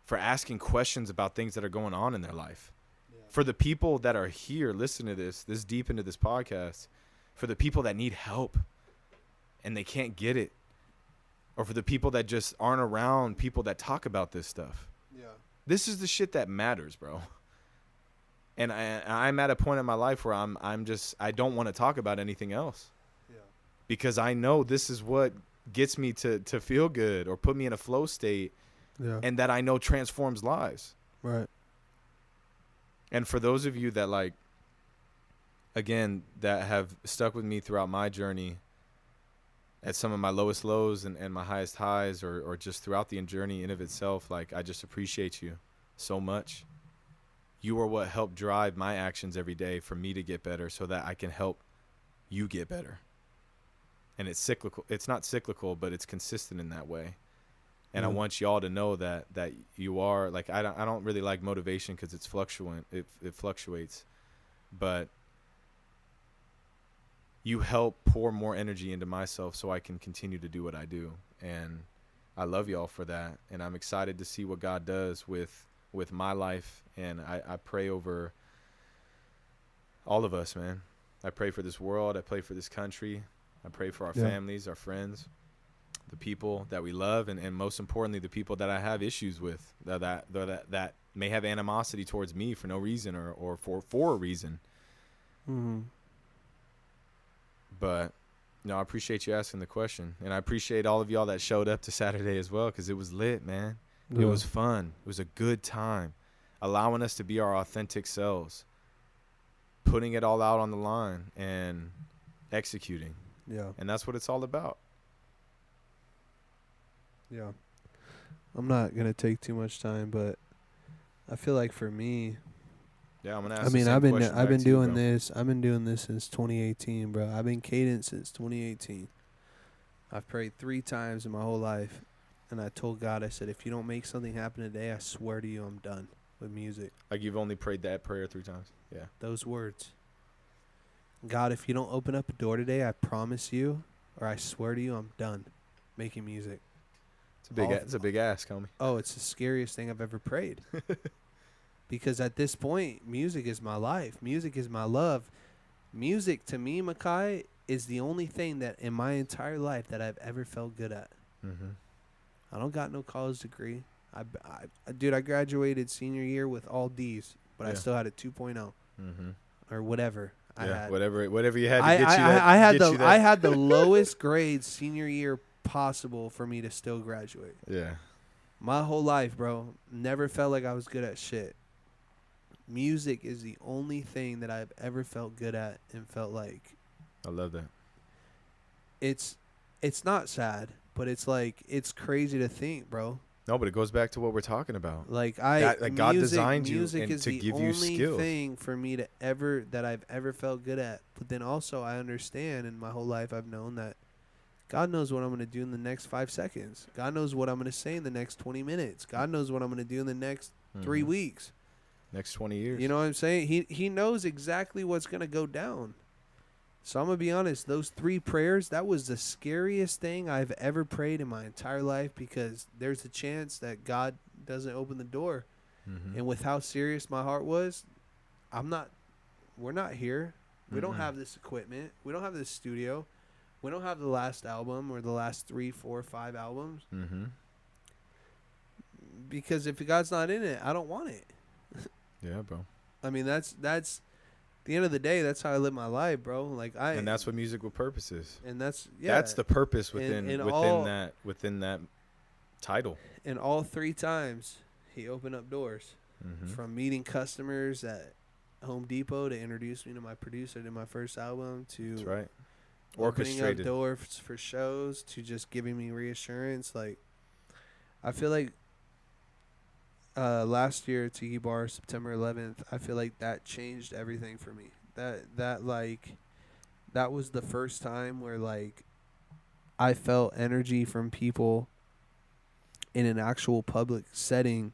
for asking questions about things that are going on in their life. Yeah. For the people that are here listening to this deep into this podcast, for the people that need help and they can't get it, or for the people that just aren't around people that talk about this stuff. Yeah. This is the shit that matters, bro. And I'm at a point in my life where I don't want to talk about anything else. Yeah. Because I know this is what gets me to feel good or put me in a flow state. Yeah. And that I know transforms lives. Right. And for those of you that, like, again, that have stuck with me throughout my journey at some of my lowest lows and my highest highs, or just throughout the journey in of itself, like, I just appreciate you so much. You are what helped drive my actions every day for me to get better so that I can help you get better. And it's cyclical. It's not cyclical, but it's consistent in that way. And I want y'all to know that you are, like, I don't really like motivation because it's fluctuant. It fluctuates. But you help pour more energy into myself so I can continue to do what I do. And I love y'all for that. And I'm excited to see what God does with my life. And I pray over all of us, man. I pray for this world. I pray for this country. I pray for our families, our friends, the people that we love, and most importantly, the people that I have issues with, that may have animosity towards me for no reason or for a reason. Mm-hmm. But no, I appreciate you asking the question, and I appreciate all of y'all that showed up to Saturday as well, because it was lit, man. Yeah. It was fun. It was a good time, allowing us to be our authentic selves, putting it all out on the line and executing. Yeah. And that's what it's all about. Yeah. I'm not going to take too much time, but I feel like for me, yeah, I'm going to ask I've been doing this. I've been doing this since 2018, bro. I've been Kadence since 2018. I've prayed 3 times in my whole life, and I told God, I said, if you don't make something happen today, I swear to you I'm done with music. Like, you've only prayed that prayer 3 times? Yeah. Those words. God, if you don't open up a door today, I promise you, or I swear to you, I'm done making music. It's a big ask, homie. Oh, it's the scariest thing I've ever prayed. Because at this point, music is my life. Music is my love. Music, to me, Makai, is the only thing that in my entire life that I've ever felt good at. Mm-hmm. I don't got no college degree. Dude, I graduated senior year with all D's, but I still had a 2.0 or whatever. Yeah, whatever you had to get you that. I had the lowest grade senior year possible for me to still graduate. Yeah. My whole life, bro, never felt like I was good at shit. Music is the only thing that I've ever felt good at and felt like. I love that. It's not sad, but it's like, it's crazy to think, bro. No, but it goes back to what we're talking about. Like God designed you music is to give you skills. the only thing for me that I've ever felt good at. But then also I understand, in my whole life I've known that God knows what I'm going to do in the next 5 seconds. God knows what I'm going to say in the next 20 minutes. God knows what I'm going to do in the next 3 weeks. Next 20 years. You know what I'm saying? He knows exactly what's going to go down. So I'm going to be honest, those 3 prayers, that was the scariest thing I've ever prayed in my entire life, because there's a chance that God doesn't open the door. Mm-hmm. And with how serious my heart was, we're not here. We don't have this equipment. We don't have this studio. We don't have the last album or the last 3, 4, 5 albums. Mm-hmm. Because if God's not in it, I don't want it. Yeah, bro. I mean, that's at the end of the day, that's how I live my life, bro. Like and that's what music with purpose is. And that's the purpose within that title. And all 3 times he opened up doors, from meeting customers at Home Depot to introduce me to my producer to my first album, to that's right. Opening up doors for shows, to just giving me reassurance. Like, I feel like last year at Tiki Bar, September 11th, I feel like that changed everything for me. That was the first time where like I felt energy from people in an actual public setting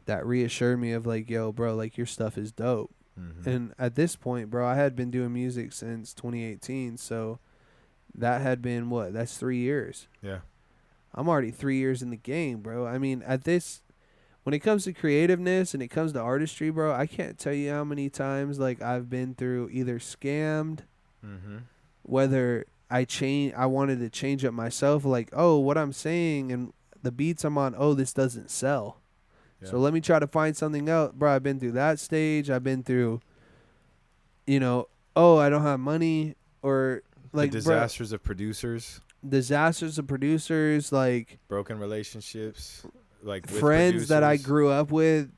that reassured me of like, yo, bro, like your stuff is dope. Mm-hmm. And at this point, bro, I had been doing music since 2018, so that had been what? That's 3 years. Yeah. I'm already 3 years in the game, bro. I mean, when it comes to creativeness and it comes to artistry, bro, I can't tell you how many times like I've been through either scammed, Mm-hmm. whether I wanted to change up myself, like, oh, what I'm saying and the beats I'm on, oh, this doesn't sell. Yeah. So let me try to find something else. Bro, I've been through that stage. I've been through, oh, I don't have money, or like the disasters of producers, disasters of producers, like broken relationships, like with friends that I producers. grew up with,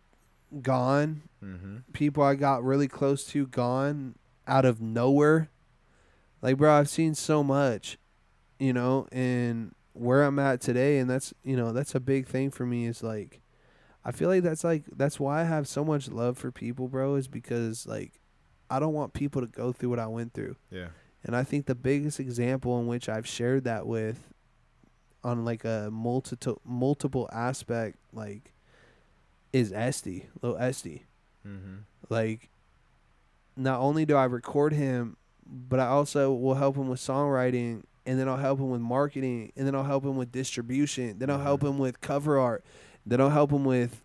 gone. Mm-hmm. People I got really close to, gone out of nowhere. Like, bro, I've seen so much, and where I'm at today, and that's a big thing for me is like, I feel like that's why I have so much love for people, bro, is because like I don't want people to go through what I went through. Yeah. And I think the biggest example in which I've shared that with on like a multiple aspect like is Esty, Lil Esty. Mm-hmm. Like not only do I record him, but I also will help him with songwriting, and then I'll help him with marketing, and then I'll help him with distribution, then I'll help him with cover art, then I'll help him with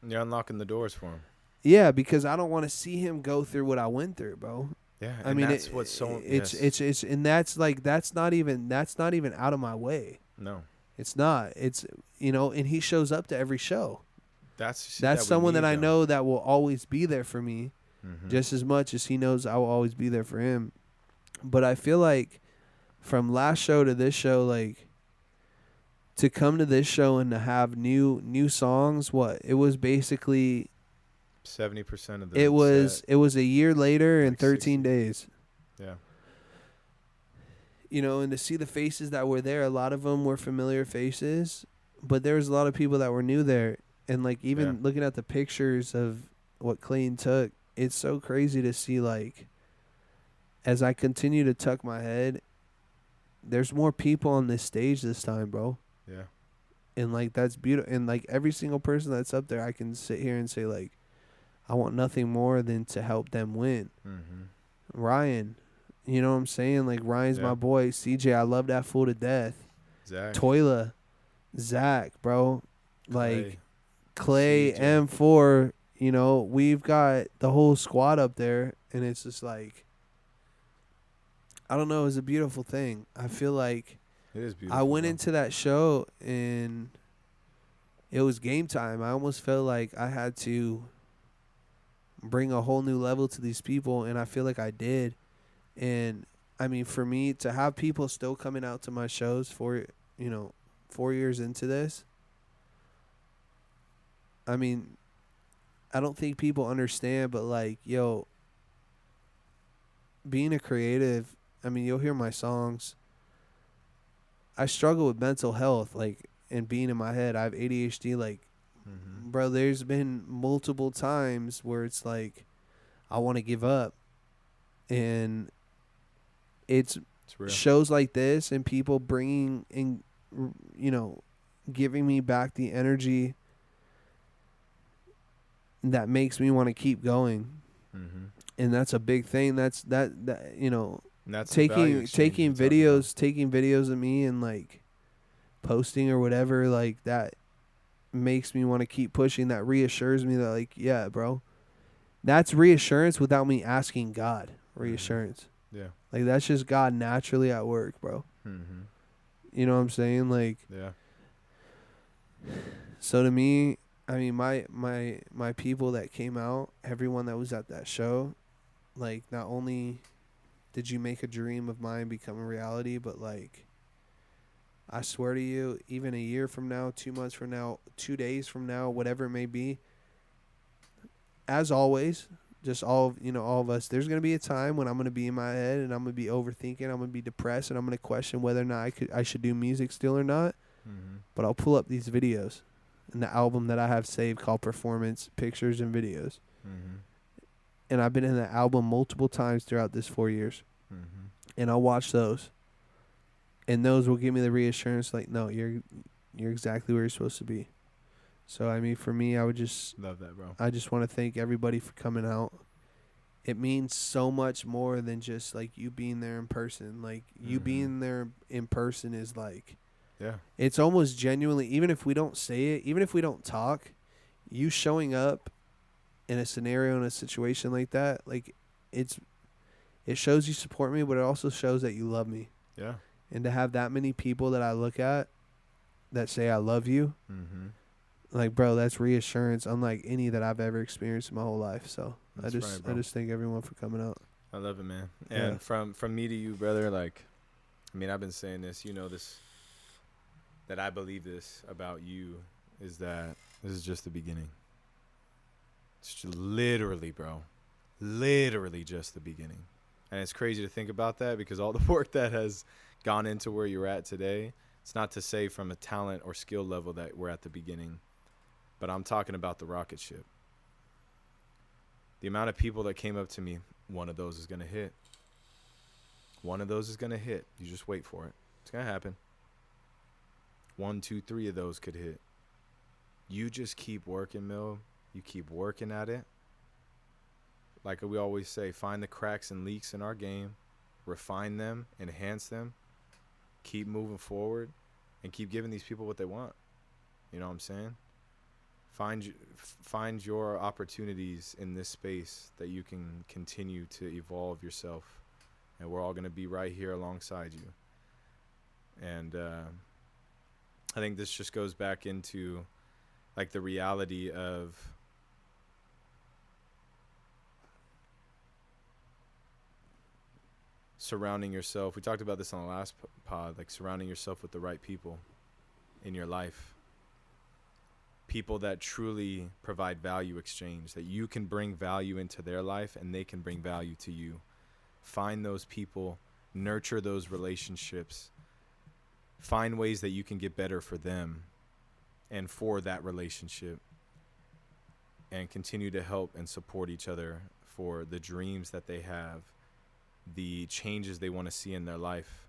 You're unlocking the doors for him. yeah, because I don't want to see him go through what I went through, bro. Yeah, I mean, that's what's so. it's and that's like that's not even out of my way. No, It's not. It's and he shows up to every show. that's Someone that I know that will always be there for me, Mm-hmm. just as much as he knows I will always be there for him. But I feel like from last show to this show, like to come to this show and to have new songs, it was basically 70% of the. it was set. it was a year later and Like 13 60. days. Yeah. And to see the faces that were there, a lot of them were familiar faces, but there was a lot of people that were new there. And like even looking at the pictures of what Clayton took, it's so crazy to see like as I continue to tuck my head, there's more people on this stage this time, bro. Yeah. And like that's beautiful. And like every single person that's up there, I can sit here and say like, I want nothing more than to help them win. Mm-hmm. Ryan, you know what I'm saying? Like Ryan's my boy. CJ, I love that fool to death. Zach. Toilet, Zach, bro. Like Clay, CJ. M4, we've got the whole squad up there, and it's just like, I don't know, it's a beautiful thing. I feel like It is beautiful. I went into that show and it was game time. I almost felt like I had to bring a whole new level to these people, and I feel like I did. And I mean, for me to have people still coming out to my shows 4 years into this, I mean, I don't think people understand, but like, yo, being a creative, I mean, you'll hear my songs. I struggle with mental health, like, and being in my head. I have ADHD, like, Mm-hmm. bro, there's been multiple times where it's like, I want to give up. And it's real. shows like this and people bringing in, giving me back the energy that makes me want to keep going. Mm-hmm. And that's a big thing. That's And that's the taking value exchange you're talking videos of me and like posting or whatever, like that makes me want to keep pushing. That reassures me that like, yeah, bro, that's reassurance without me asking God reassurance. Yeah. Like that's just God naturally at work, bro. Mm-hmm. You know what I'm saying? Like, Yeah. so to me, I mean, my people that came out, everyone that was at that show, like not only did you make a dream of mine become a reality, but like, I swear to you, even a year from now, 2 months from now, 2 days from now, whatever it may be, as always, just all of us, there's going to be a time when I'm going to be in my head and I'm going to be overthinking, I'm going to be depressed, and I'm going to question whether or not I should do music still or not. Mm-hmm. But I'll pull up these videos in the album that I have saved called Performance Pictures and Videos. Mm-hmm. And I've been in the album multiple times throughout this 4 years. Mm-hmm. And I'll watch those. And those will give me the reassurance like, no, you're exactly where you're supposed to be. So, I mean, for me, I would just... Love that, bro. I just want to thank everybody for coming out. It means so much more than just, like, you being there in person. Like, you being there in person is, like... Yeah. It's almost genuinely, even if we don't say it, even if we don't talk, you showing up in a scenario, in a situation like that, like, it shows you support me, but it also shows that you love me. Yeah. And to have that many people that I look at that say I love you, Mm-hmm. like, bro, that's reassurance unlike any that I've ever experienced in my whole life. So That's right, I bro. just thank everyone for coming out. I love it, man. Yeah. And from me to you, brother, like, I mean, I've been saying this, you know, this, that I believe this about you, is that this is just the beginning. It's just literally, bro, literally just the beginning. And it's crazy to think about that, because all the work that has gone into where you're at today, it's not to say from a talent or skill level that we're at the beginning, but I'm talking about the rocket ship. The amount of people that came up to me, one of those is going to hit. One of those is going to hit. You just wait for it. It's going to happen. 1, 2, 3 of those could hit. You just keep working, Mill. You keep working at it. Like we always say, find the cracks and leaks in our game, refine them, enhance them, keep moving forward, and keep giving these people what they want. You know what I'm saying? Find your opportunities in this space that you can continue to evolve yourself, and we're all going to be right here alongside you. And I think this just goes back into like the reality of surrounding yourself. We talked about this on the last pod, like surrounding yourself with the right people in your life. People that truly provide value exchange, that you can bring value into their life and they can bring value to you. Find those people, nurture those relationships, find ways that you can get better for them and for that relationship, and continue to help and support each other for the dreams that they have, the changes they want to see in their life,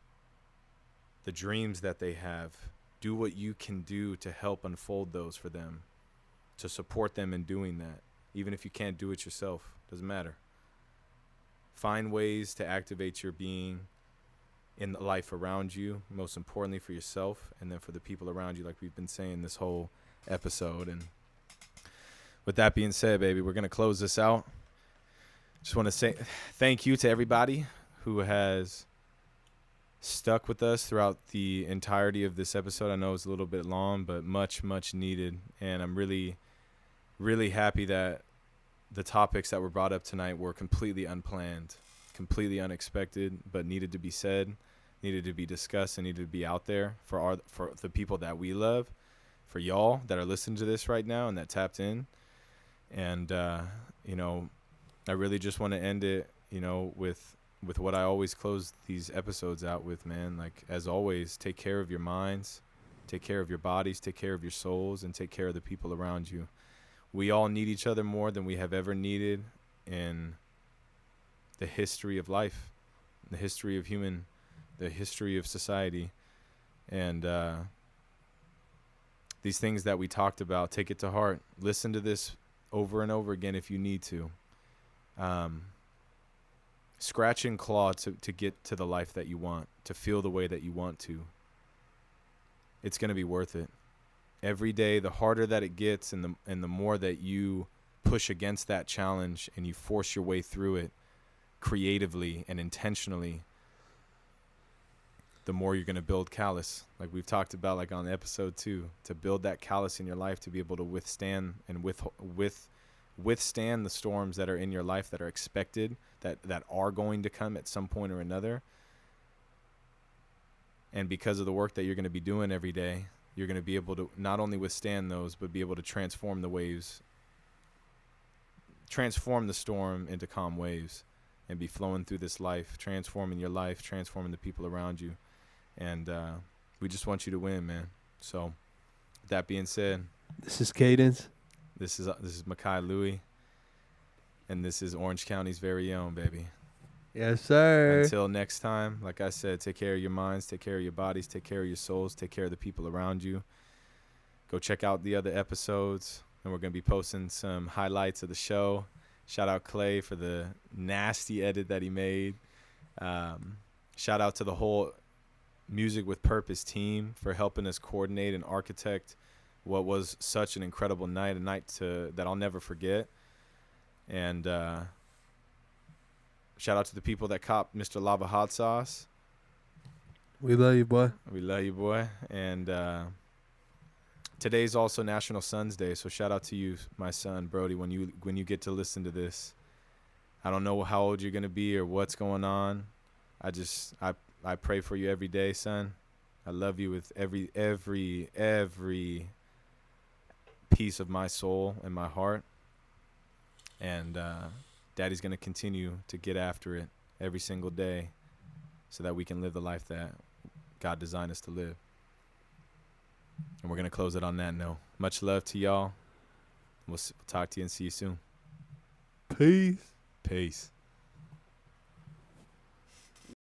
the dreams that they have. Do what you can do to help unfold those for them, to support them in doing that. Even if you can't do it yourself, doesn't matter. Find ways to activate your being in the life around you, most importantly for yourself, and then for the people around you, like we've been saying this whole episode. And with that being said, baby, we're going to close this out. Just want to say thank you to everybody who has stuck with us throughout the entirety of this episode. I know it's a little bit long, but much, much needed. And I'm really, really happy that the topics that were brought up tonight were completely unplanned, completely unexpected, but needed to be said, needed to be discussed, and needed to be out there for the people that we love, for y'all that are listening to this right now and that tapped in. And, you know, I really just want to end it, you know, with what I always close these episodes out with, man. Like, as always, take care of your minds, take care of your bodies, take care of your souls, and take care of the people around you. We all need each other more than we have ever needed in the history of life, the history of the history of society. And these things that we talked about, take it to heart. Listen to this over and over again if you need to. Scratch and claw to get to the life that you want, to feel the way that you want to. It's going to be worth it. Every day, the harder that it gets and the more that you push against that challenge and you force your way through it creatively and intentionally, the more you're going to build callus. Like we've talked about, like on episode 2, to build that callus in your life, to be able to withstand and withstand the storms that are in your life that are expected, that are going to come at some point or another. And because of the work that you're going to be doing every day, you're going to be able to not only withstand those, but be able to transform the waves, transform the storm into calm waves, and be flowing through this life, transforming your life, transforming the people around you. And we just want you to win, man. So with that being said, This is Cadence. This is Makai Louie, and this is Orange County's very own, baby. Yes, sir. Until next time, like I said, take care of your minds, take care of your bodies, take care of your souls, take care of the people around you. Go check out the other episodes, and we're going to be posting some highlights of the show. Shout out Clay for the nasty edit that he made. Shout out to the whole Music with Purpose team for helping us coordinate and architect what was such an incredible night, a night that I'll never forget. And shout out to the people that copped Mr. Lava Hot Sauce. We love you, boy. We love you, boy. And today's also National Sons Day, so shout out to you, my son, Brody, when you get to listen to this. I don't know how old you're going to be or what's going on. I pray for you every day, son. I love you with every piece of my soul and my heart. And Daddy's going to continue to get after it every single day so that we can live the life that God designed us to live. And we're going to close it on that note. Much love to y'all. We'll talk to you and see you soon. Peace. Peace.